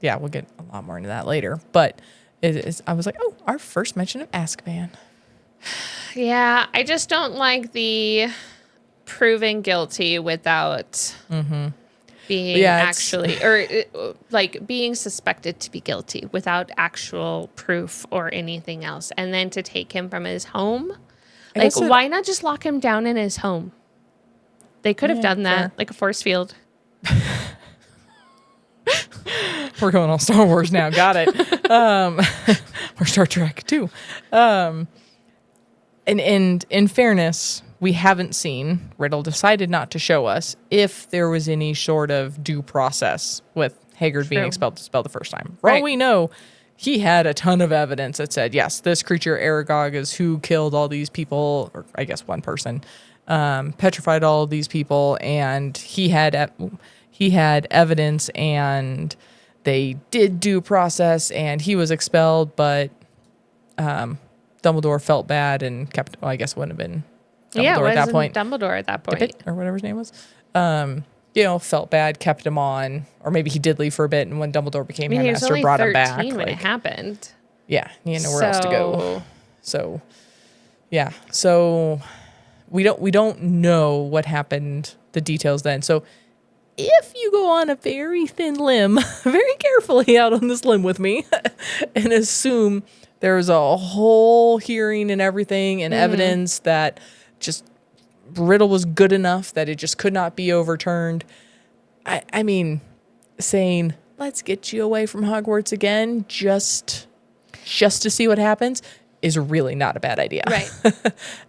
Yeah, we'll get a lot more into that later. But I was like, our first mention of Azkaban. Yeah, I just don't like the proven guilty without being actually, or being suspected to be guilty without actual proof or anything else. And then to take him from his home. Why not just lock him down in his home? They could have done that, like a force field. We're going all Star Wars now. Got it. Or Star Trek too. And in fairness, we haven't seen, Riddle decided not to show us if there was any sort of due process with Haggard being expelled the first time. For all we know, he had a ton of evidence that said, yes, this creature, Aragog, is who killed all these people, or I guess one person, petrified all of these people, and he had evidence, and they did due process, and he was expelled, but Dumbledore felt bad and kept, well, I guess it wouldn't have been Dumbledore at that point. Dumbledore at that point. Tippett, or whatever his name was. Felt bad, kept him on, or maybe he did leave for a bit, and when Dumbledore became headmaster, brought him back. When it happened. Yeah, he had nowhere else to go. So, yeah. So we don't know what happened, the details then. So if you go on a very thin limb, very carefully out on this limb with me, and assume there's a whole hearing and everything and evidence that just Riddle was good enough that it just could not be overturned. I mean, saying, let's get you away from Hogwarts again just to see what happens is really not a bad idea. Right.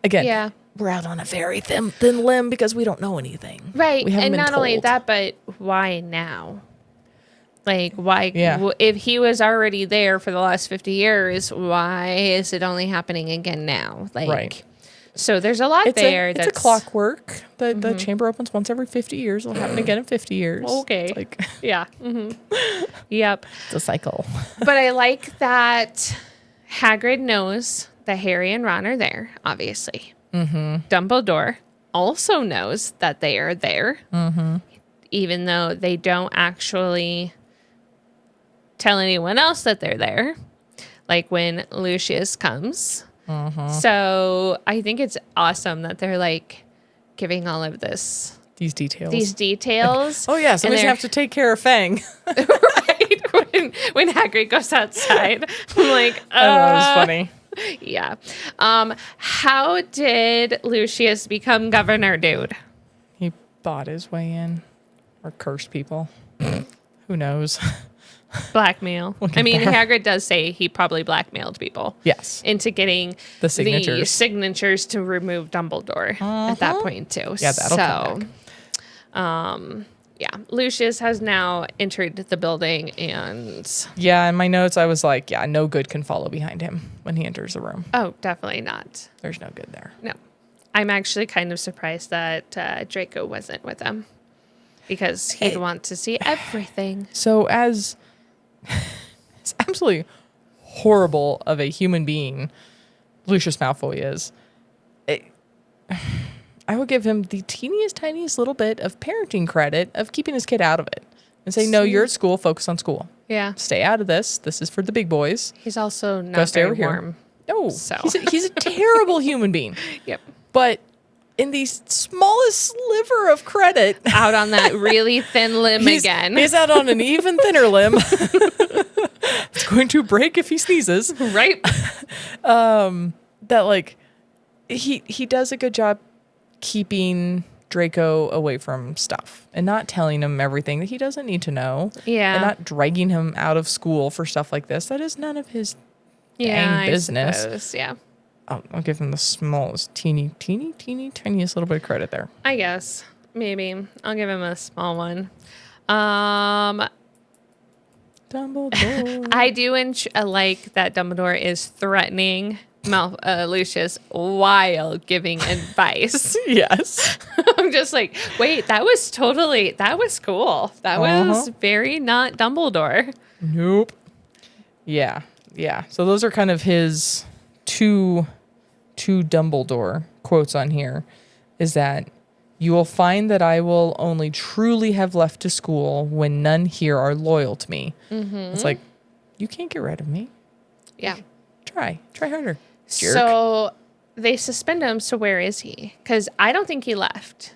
Again, we're out on a very thin limb because we don't know anything. Right. We haven't and been not told. only that, but why now? Like, why? Yeah. If he was already there for the last 50 years, why is it only happening again now? Like, right. So there's a lot there. It's a clockwork. The chamber opens once every 50 years. It'll happen again in 50 years. Okay. It's like, yeah. Yep. it's a cycle. But I like that Hagrid knows that Harry and Ron are there, obviously. Dumbledore also knows that they are there, even though they don't actually tell anyone else that they're there, like when Lucius comes. So I think it's awesome that they're like giving all of these details. Like, oh yeah, somebody's have to take care of Fang. Right. When Hagrid goes outside, I'm like, that was funny. Yeah. How did Lucius become governor, dude? He bought his way in, or cursed people. Who knows? Blackmail. I mean, Hagrid does say he probably blackmailed people. Yes. Into getting the signatures to remove Dumbledore at that point too. Yeah, that'll come back. Yeah, Lucius has now entered the building, and yeah, in my notes I was like, yeah, no good can follow behind him when he enters the room. Oh, definitely not. There's no good there. No, I'm actually kind of surprised that Draco wasn't with him, because he'd want to see everything. So as absolutely horrible of a human being Lucius Malfoy is, I would give him the tiniest little bit of parenting credit of keeping his kid out of it and say, no, you're at school, focus on school. Yeah. Stay out of this. This is for the big boys. He's also not very warm. No, so. he's a terrible human being. Yep. But in the smallest sliver of credit, out on that really thin limb again. He's out on an even thinner limb. It's going to break if he sneezes. Right. That like he does a good job keeping Draco away from stuff and not telling him everything that he doesn't need to know. Yeah. And not dragging him out of school for stuff like this. That is none of his dang business. Suppose, yeah. I'll give him the smallest, tiniest little bit of credit there. I guess. Maybe. I'll give him a small one. Dumbledore. I do like that Dumbledore is threatening Lucius while giving advice. Yes. I'm just like, wait, that was cool. That was very not Dumbledore. Nope. Yeah. So those are kind of his two Dumbledore quotes on here, is that you will find that I will only truly have left to school when none here are loyal to me. It's like, you can't get rid of me. Yeah. Try harder. Jerk. So they suspend him. So where is he? Because I don't think he left.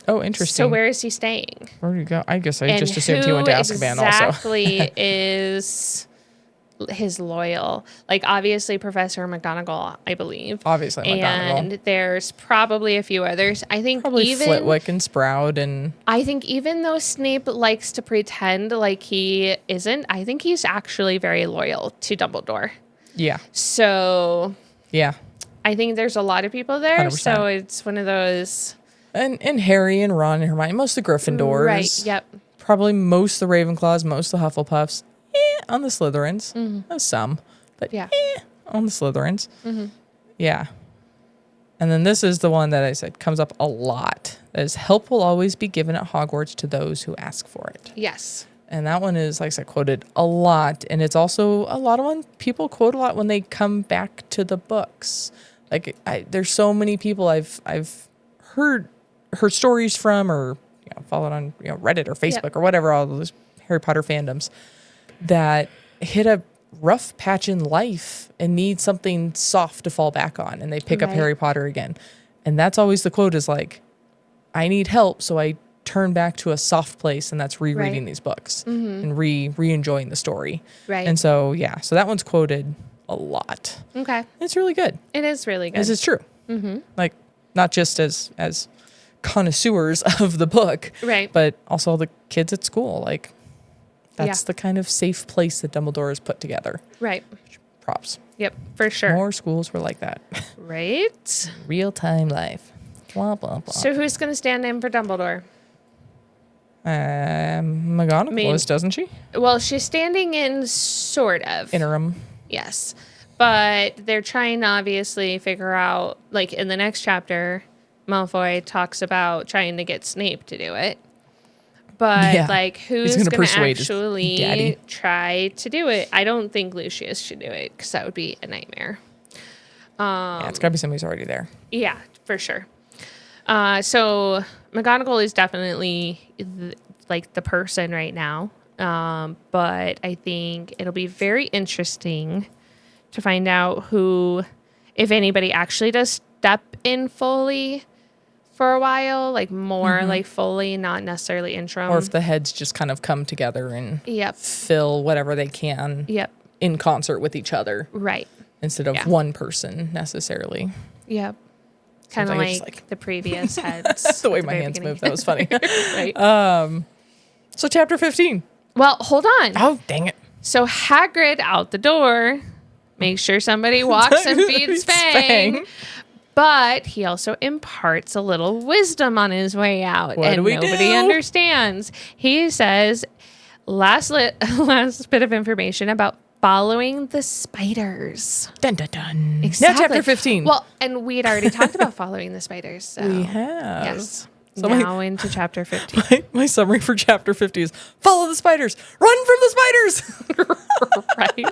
Oh, interesting. So where is he staying? Where did he go? I guess I just assumed he went to Azkaban also. Exactly is his loyal, like obviously Professor McGonagall, I believe. Obviously McGonagall. And there's probably a few others. I think probably even Flitwick and Sprout, and I think even though Snape likes to pretend like he isn't, I think he's actually very loyal to Dumbledore. yeah. So Yeah. I think there's a lot of people there, 100%. so it's one of those. And Harry and Ron and Hermione, most of the Gryffindors. Right, yep. Probably most of the Ravenclaws, most of the Hufflepuffs. On the Slytherins. Some. But Yeah. on the Slytherins. Yeah. And then this is the one that I said comes up a lot. That is, help will always be given at Hogwarts to those who ask for it. Yes. And that one is, like I said, quoted a lot. And it's also a lot of one people quote a lot when they come back to the books. Like, there's so many people I've heard stories from, or followed on Reddit or Facebook or whatever, all those Harry Potter fandoms, that hit a rough patch in life and need something soft to fall back on, and they pick up Harry Potter again. And that's always the quote is like, I need help, so I turn back to a soft place, and that's rereading these books and re-enjoying the story. Right. And so, so that one's quoted a lot. Okay. It's really good. It is really good. This is true. Like, not just as connoisseurs of the book, Right. but also the kids at school. Like, that's the kind of safe place that Dumbledore has put together. Right. Props. Yep, for sure. More schools were like that. Right. Real time life. Blah, blah, blah. So who's going to stand in for Dumbledore? McGonagall doesn't she? Well, she's standing in sort of. Interim. Yes. But they're trying to obviously figure out, like in the next chapter, Malfoy talks about trying to get Snape to do it. But like, who's going to actually try to do it? I don't think Lucius should do it, because that would be a nightmare. It's got to be somebody who's already there. Yeah, for sure. So McGonagall is definitely the person right now. But I think it'll be very interesting to find out who, if anybody actually does step in fully for a while, like more like fully, not necessarily interim. Or if the heads just kind of come together and fill whatever they can in concert with each other. Right. Instead of one person necessarily. Yep. Kind of like the previous heads. The way my hands moved, that was funny. Right. So chapter 15. Well, hold on. Oh, dang it. So Hagrid out the door, make sure somebody walks and feeds Fang. But he also imparts a little wisdom on his way out. What and do we nobody understands. He says, last bit of information about following the spiders. Dun, dun, dun. Exactly. Now chapter 15. Well, and we'd already talked about following the spiders. So. We have. Yes. So now into chapter 15. My summary for chapter 50 is follow the spiders, run from the spiders. Right.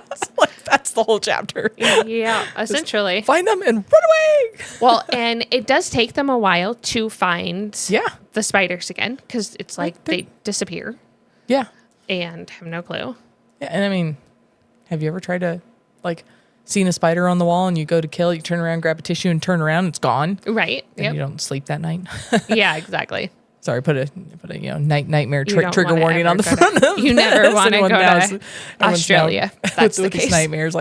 That's the whole chapter. Yeah, essentially. Just find them and run away. Well, and it does take them a while to find the spiders again, because it's like they disappear. Yeah. And have no clue. Yeah, and I mean, have you ever tried to, seen a spider on the wall and you go to kill it, you turn around, grab a tissue and turn around, it's gone. Right. And you don't sleep that night. Yeah, exactly. Sorry, put a nightmare trigger warning on the front of you never want to go to Australia. That's the case. Nightmares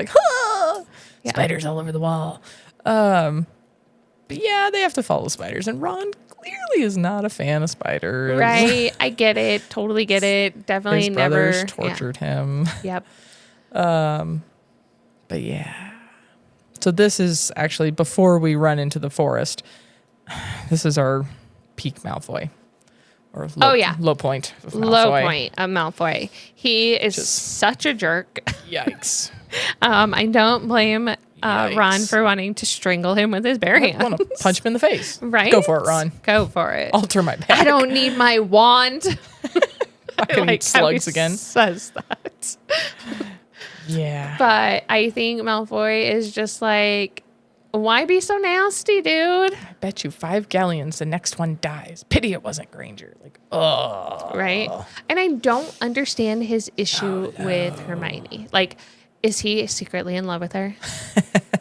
spiders all over the wall. But yeah, they have to follow spiders, and Ron clearly is not a fan of spiders. Right. I get it. Totally get it. Definitely His never brothers tortured him. Yep. But yeah. So this is actually before we run into the forest. This is our peak Malfoy. Or low point of Malfoy. Low point of Malfoy. He is such a jerk. Yikes. I don't blame Ron for wanting to strangle him with his bare hands. I want to punch him in the face. Right? Go for it, Ron. Go for it. I'll turn my back. I don't need my wand. Fucking slugs again. Says that. Yeah. But I think Malfoy is just like, why be so nasty, dude? I bet you 5 galleons the next one dies. Pity it wasn't Granger. Right? And I don't understand his issue with Hermione. Is he secretly in love with her?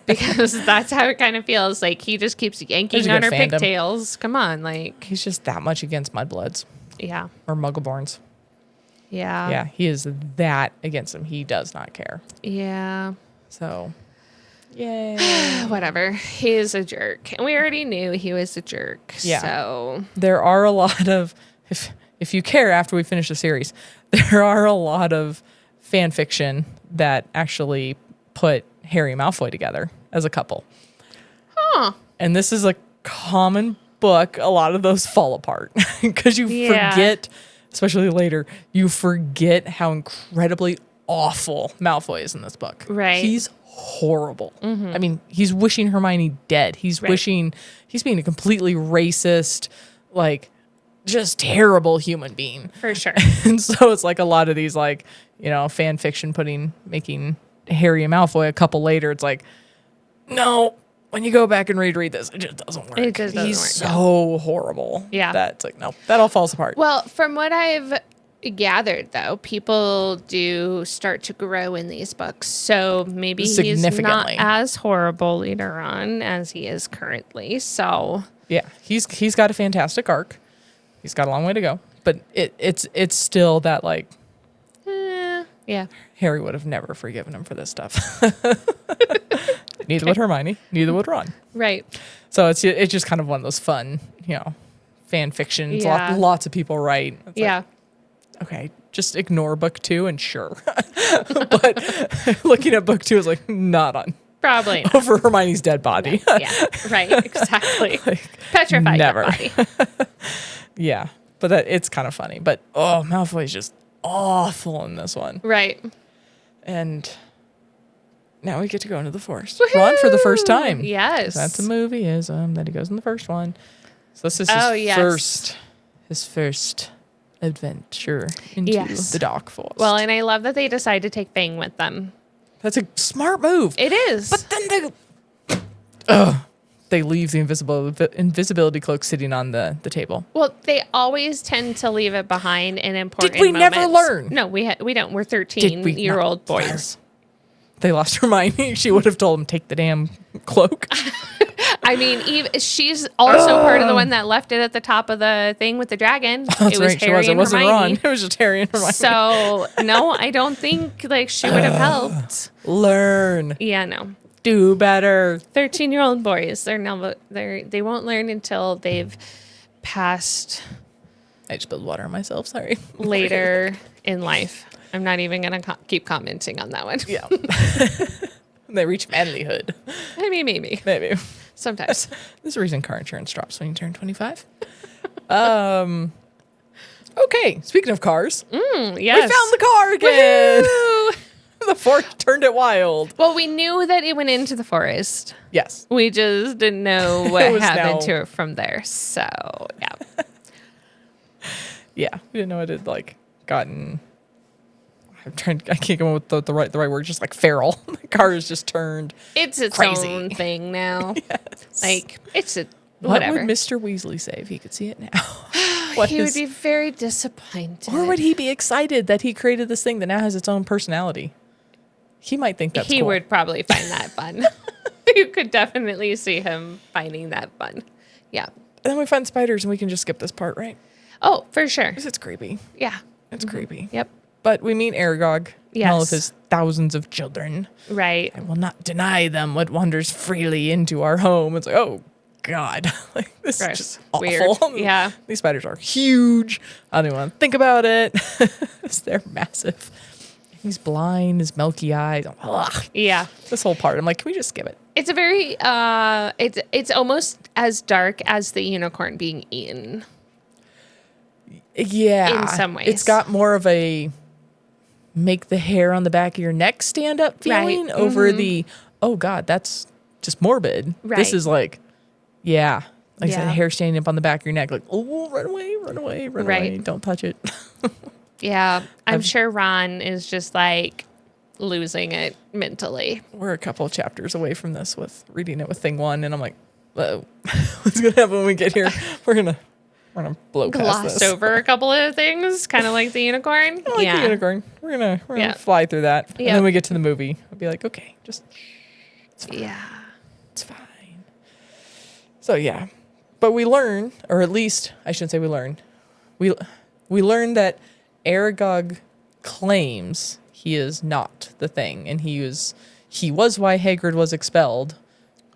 Because that's how it kind of feels. Like, he just keeps yanking on her pigtails. Come on, He's just that much against mudbloods. Yeah. Or muggleborns. Yeah. Yeah, he is that against him. He does not care. Yeah. So, yay. Whatever. He is a jerk. And we already knew he was a jerk. Yeah. So. There are a lot of, if you care after we finish the series, there are a lot of fan fiction that actually put Harry and Malfoy together as a couple. Huh. And this is a common book. A lot of those fall apart because you forget, especially later, you forget how incredibly awful Malfoy is in this book. Right. He's horrible. I mean, he's wishing Hermione dead. He's wishing, he's being a completely racist, like, just terrible human being. For sure. And so it's like a lot of these, like, you know, fan fiction making Harry and Malfoy a couple later. It's like, no, when you go back and read this, it just doesn't work. It just doesn't He's work. so horrible. Yeah. That's like, no, that all falls apart. Well, from what I've gathered, though, people do start to grow in these books. So maybe he's not as horrible later on as he is currently. So yeah, he's got a fantastic arc. He's got a long way to go, but it's still that, like, yeah, Harry would have never forgiven him for this stuff. Neither would Hermione. Neither would Ron. right. So it's just kind of one of those fun, you know, fan fictions. Yeah. Lots of people write. It's Yeah. like, okay, just ignore book 2 and sure. But looking at book 2 is like, not on. Probably not. Over Hermione's dead body. Yeah, right. Exactly. Petrified never. dead body. Yeah, but it's kind of funny. But oh, Malfoy's just awful in this one. Right. And now we get to go into the forest. Ron for the first time. Yes. That's a movieism that he goes in the first one. So this is his first adventure into the dark forest. Well, and I love that they decide to take Fang with them. That's a smart move. It is. But then they leave the invisibility cloak sitting on the table. Well, they always tend to leave it behind in important Did we moments. never learn? No, we don't. We're 13-year-old boys. They lost Hermione. She would have told him, take the damn cloak. I mean, she's also part of the one that left it at the top of the thing with the dragon. That's it was right. Harry and It wasn't Hermione. Ron. It was just Harry and Hermione. So, no, I don't think like she would have helped. Learn. Yeah, no. Do better. 13-year-old boys. They won't learn until they've passed I just spilled water on myself. Sorry. later in life. I'm not even going to keep commenting on that one. Yeah. They reach manlyhood. I mean, maybe. Maybe. Sometimes. There's a reason car insurance drops when you turn 25. Okay. Speaking of cars, Yes. we found the car again. Woo! The forest turned it wild. Well, we knew that it went into the forest. Yes. We just didn't know what was happened now- to it from there. So, yeah. Yeah. We didn't know it had, like, gotten... I can't come up with the right word. Just like feral. The car is just turned. It's its crazy. own thing now. Yes. Like, it's a What whatever. would Mr. Weasley say if he could see it now? He would be very disappointed. Or would he be excited that he created this thing that now has its own personality? He might think that's He cool. would probably find that fun. You could definitely see him finding that fun. Yeah. And then we find spiders and we can just skip this part, right? Oh, for sure. Because it's creepy. Yeah. It's creepy. Yep. But we meet Aragog and all of Yes. his thousands of children. Right. I will not deny them what wanders freely into our home. It's like, oh, God. Like, this Gross. is just Weird. awful. Yeah. These spiders are huge. I don't even want to think about it. They're massive. He's blind, his milky eyes. Ugh. Yeah. This whole part. I'm like, can we just skip it? It's a very it's almost as dark as the unicorn being eaten. Yeah. In some ways. It's got more of a make the hair on the back of your neck stand up feeling over the, oh God, that's just morbid. Right. This is like, yeah. Like I Yeah. said, hair standing up on the back of your neck, like, oh, run away, run away, run Right. away. Don't touch it. Yeah. I'm sure Ron is just like losing it mentally. We're a couple of chapters away from this with reading it with thing 1. And I'm like, whoa, what's going to happen when we get here? We're going to blow past Gloss this. over a couple of things, kind of like the unicorn. I like the unicorn. We're gonna Yeah. fly through that. And Yeah. then we get to the movie. I'll be like, okay, just it's fine. Yeah. It's fine. So yeah. But we learn, or at least I shouldn't say we learn. We learn that Aragog claims he is not the thing, and he was why Hagrid was expelled,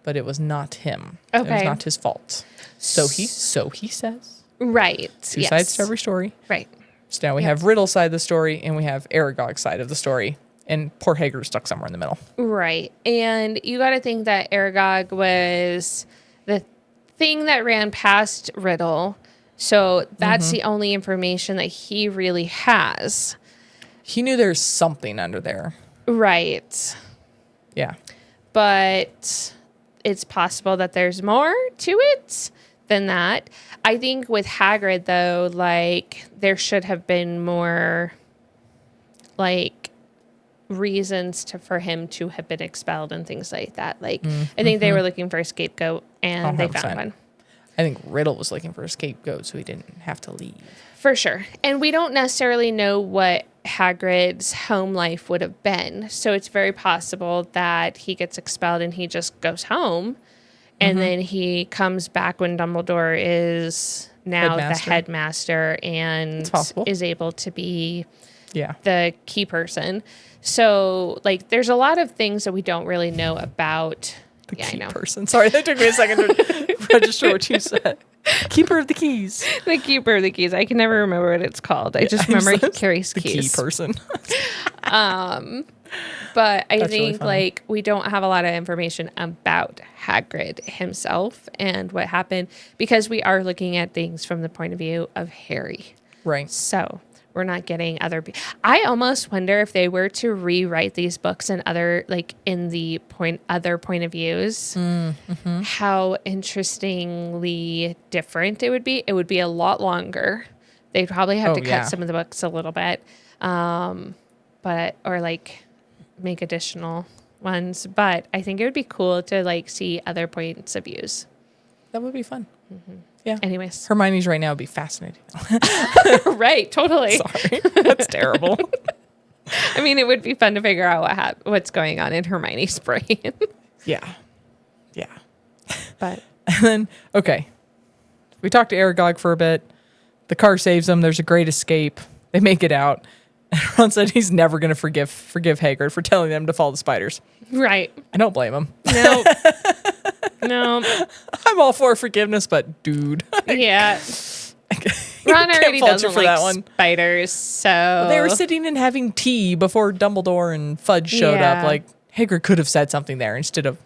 but it was not him. It was Okay. not his fault. So he says. Right. Two Yes. sides to every story. Right. So now we have Riddle's side of the story and we have Aragog's side of the story. And poor Hager's stuck somewhere in the middle. Right. And you got to think that Aragog was the thing that ran past Riddle. So that's the only information that he really has. He knew there's something under there. Right. Yeah. But it's possible that there's more to it than that. I think with Hagrid, though, like, there should have been more, like, reasons for him to have been expelled and things like that. Like, I think they were looking for a scapegoat, and they found 100%. one. I think Riddle was looking for a scapegoat so he didn't have to leave. For sure. And we don't necessarily know what Hagrid's home life would have been. So it's very possible that he gets expelled and he just goes home. And then he comes back when Dumbledore is now the headmaster and is able to be the key person. So, like, there's a lot of things that we don't really know about the key person. Sorry, that took me a second to register what you said. Keeper of the keys. The keeper of the keys. I can never remember what it's called. I just remember he carries the keys. Key person. But I That's think, really like, we don't have a lot of information about Hagrid himself and what happened because we are looking at things from the point of view of Harry. Right. So we're not getting I almost wonder if they were to rewrite these books in other point of views, how interestingly different it would be. It would be a lot longer. They'd probably have to cut some of the books a little bit, or like make additional ones. But I think it would be cool to like see other points of views. That would be fun. Yeah. Anyways, Hermione's right now would be fascinating. Right. Totally. Sorry, that's terrible. I mean, it would be fun to figure out what's going on in Hermione's brain. Yeah. But and then we talked to Aragog for a bit. The car saves them. There's a great escape. They make it out. And Ron said he's never going to forgive Hagrid for telling them to follow the spiders. Right. I don't blame him. No. I'm all for forgiveness, but dude. Yeah. Ron already doesn't like spiders, so... They were sitting and having tea before Dumbledore and Fudge showed up. Like, Hagrid could have said something there instead of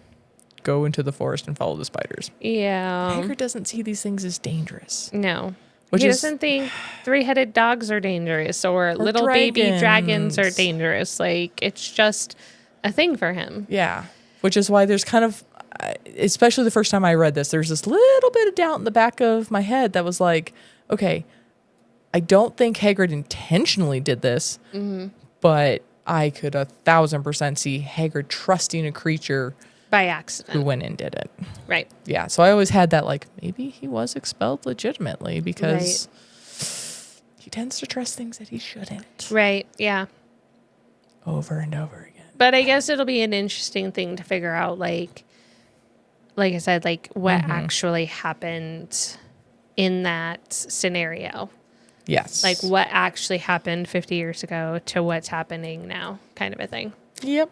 go into the forest and follow the spiders. Yeah. Hagrid doesn't see these things as dangerous. No. He doesn't think three-headed dogs are dangerous or little baby dragons are dangerous. Like, it's just a thing for him. Yeah. Which is why there's kind of, especially the first time I read this, there's this little bit of doubt in the back of my head that was like, okay, I don't think Hagrid intentionally did this, but I could 1,000% see Hagrid trusting a creature by accident who went and did it. Right. Yeah. So I always had that, like, maybe he was expelled legitimately because he tends to trust things that he shouldn't. Right. Yeah. Over and over again. But I guess it'll be an interesting thing to figure out, like I said, like what actually happened in that scenario. Yes. Like what actually happened 50 years ago to what's happening now, kind of a thing. Yep.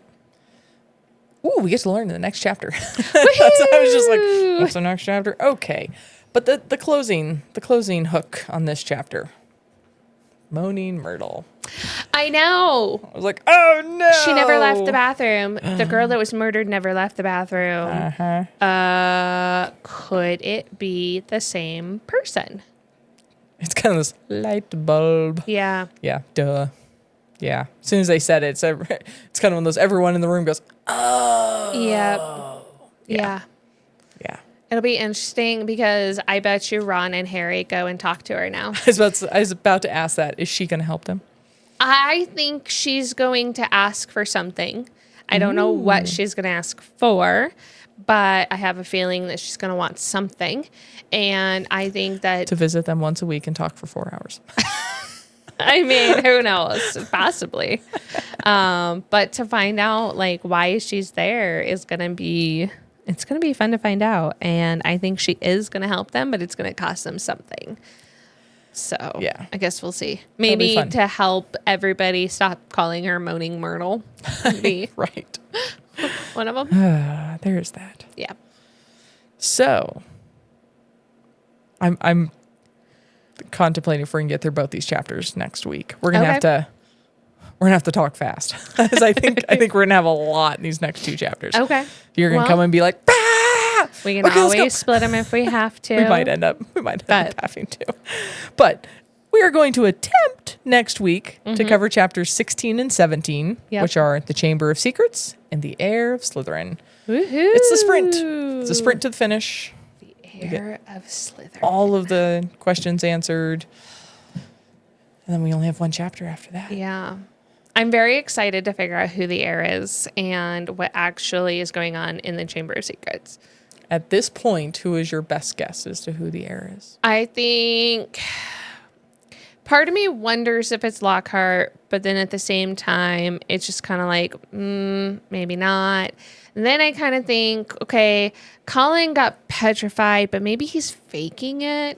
Ooh, we get to learn in the next chapter. So I was just like, what's the next chapter? Okay. But the closing hook on this chapter. Moaning Myrtle. I know. I was like, oh no. She never left the bathroom. The girl that was murdered never left the bathroom. Could it be the same person? It's kind of this light bulb. Yeah. Yeah. Duh. Yeah. As soon as they said it, it's kind of one of those, everyone in the room goes, oh. Yeah. It'll be interesting because I bet you Ron and Harry go and talk to her now. I was about to ask that. Is she going to help them? I think she's going to ask for something. I don't know what she's going to ask for, but I have a feeling that she's going to want something. And I think that... To visit them once a week and talk for 4 hours. I mean, who knows? Possibly. But to find out, like, why she's there is going to be... It's going to be fun to find out. And I think she is going to help them, but it's going to cost them something. So yeah, I guess we'll see. Maybe to help everybody stop calling her Moaning Myrtle. Maybe. Right. One of them. There's that. Yeah. So I'm contemplating if we can get through both these chapters next week. We're going to have to we're gonna have to talk fast. 'Cause I think we're gonna have a lot in these next 2 chapters. Okay. You're gonna come and be like, bah! We can always split them if we have to. We might end up having to. But we are going to attempt next week to cover chapters 16 and 17, which are the Chamber of Secrets and the Heir of Slytherin. Woohoo! It's the sprint. It's a sprint to the finish. The Heir of Slytherin. All of the questions answered. And then we only have 1 chapter after that. Yeah. I'm very excited to figure out who the heir is and what actually is going on in the Chamber of Secrets. At this point, who is your best guess as to who the heir is? I think part of me wonders if it's Lockhart, but then at the same time, it's just kind of like, maybe not. And then I kind of think, okay, Colin got petrified, but maybe he's faking it.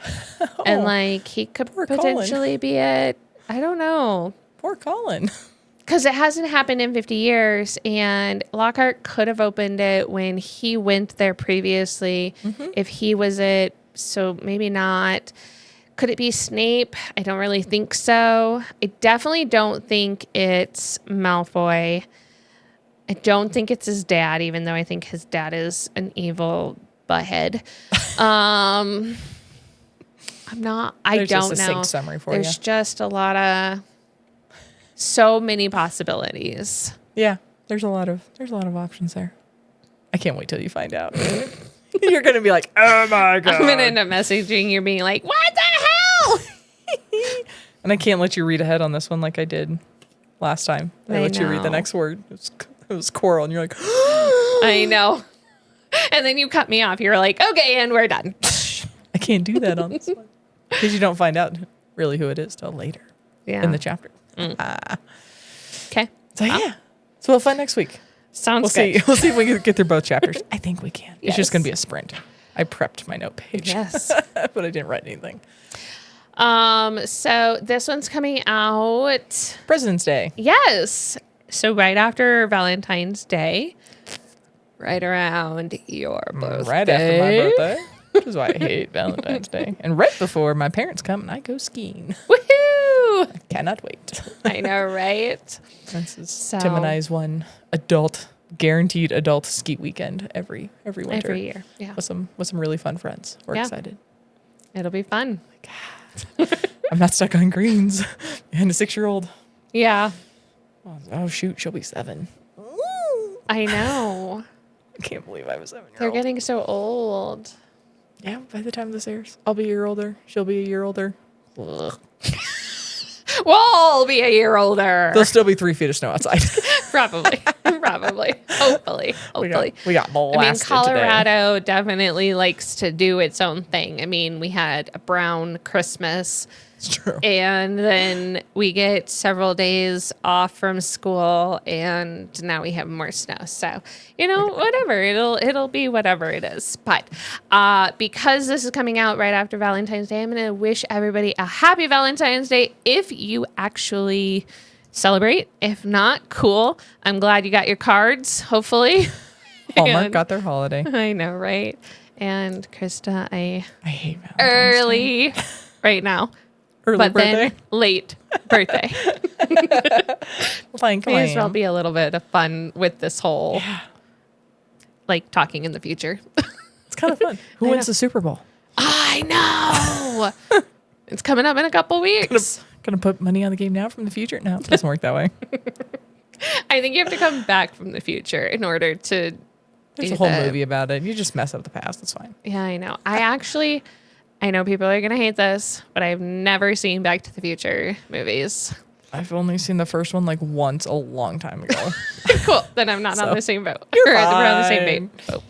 And like he could potentially be it. I don't know. Poor Colin. Because it hasn't happened in 50 years, and Lockhart could have opened it when he went there previously, if he was it, so maybe not. Could it be Snape? I don't really think so. I definitely don't think it's Malfoy. I don't think it's his dad, even though I think his dad is an evil butthead. I don't know. Just a succinct summary for There's just a lot of... So many possibilities. Yeah, there's a lot of options there. I can't wait till you find out. You're gonna be like, oh my god! I'm gonna end up messaging you, being like, "What the hell?" And I can't let you read ahead on this one like I did last time. I let you read the next word. It was coral, and you're like, I know. And then you cut me off. You're like, "Okay, and we're done." I can't do that on this one because you don't find out really who it is till later in the chapter. Okay. So yeah. So we'll find next week. Sounds good. We'll see if we can get through both chapters. I think we can. Yes. It's just going to be a sprint. I prepped my note page. Yes. But I didn't write anything. So this one's coming out President's Day. Yes. So right after Valentine's Day, right around your birthday. Right after my birthday. Which is why I hate Valentine's Day. And right before my parents come and I go skiing. Woohoo! Cannot wait. I know, right? This is Tim and I's one guaranteed adult ski weekend every winter. Every year, yeah. With some really fun friends. We're excited. It'll be fun. I'm not stuck on greens and a 6-year-old. Yeah. Oh shoot, she'll be 7. I know. I can't believe I was 7-year-old. They're getting so old. Yeah, by the time this airs, I'll be a year older. She'll be a year older. We'll all be a year older. There'll still be 3 feet of snow outside. Probably. Hopefully. We got blasted I mean, Colorado today. definitely likes to do its own thing. I mean, we had a brown Christmas. It's true. And then we get several days off from school, and now we have more snow. So, whatever. It'll be whatever it is. But because this is coming out right after Valentine's Day, I'm going to wish everybody a happy Valentine's Day if you actually celebrate. If not, cool. I'm glad you got your cards, hopefully. Hallmark got their holiday. I know, right? And Krista, I hate Valentine's early Day. right now. Early birthday? Then late birthday. Clang, May as well be a little bit of fun with this whole, like, talking in the future. It's kind of fun. Who wins the Super Bowl? I know. It's coming up in a couple weeks. Gonna put money on the game now from the future? No, it doesn't work that way. I think you have to come back from the future in order to There's a whole movie about it. You just mess up the past. It's fine. Yeah, I know. I know people are going to hate this, but I've never seen Back to the Future movies. I've only seen the first one like once a long time ago. Cool. Then I'm not on the same boat. You're We're on the fine. same boat.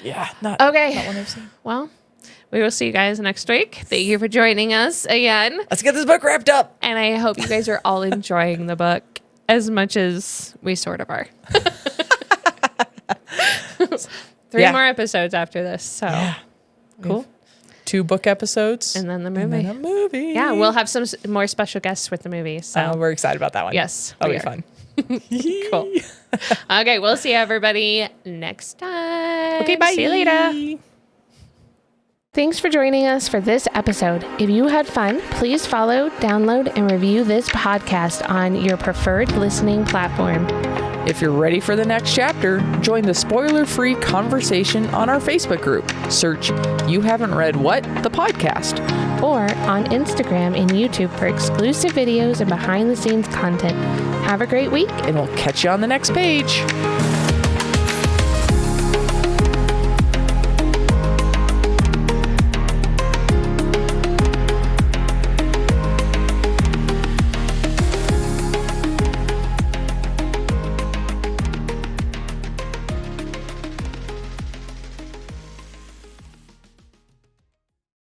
Yeah. Not Okay. Not one I've seen. Well, we will see you guys next week. Thank you for joining us again. Let's get this book wrapped up. And I hope you guys are all enjoying the book as much as we sort of are. 3 more episodes after this. So cool. 2 book episods. And then the movie. And then a movie. Yeah, we'll have some more special guests with the movie. So we're excited about that one. Yes. That'll be fun. Cool. Okay, we'll see everybody next time. Okay, bye. See you later. Thanks for joining us for this episode. If you had fun, please follow, download, and review this podcast on your preferred listening platform. If you're ready for the next chapter, join the spoiler-free conversation on our Facebook group. Search You Haven't Read What? The podcast. Or on Instagram and YouTube for exclusive videos and behind-the-scenes content. Have a great week. And we'll catch you on the next page.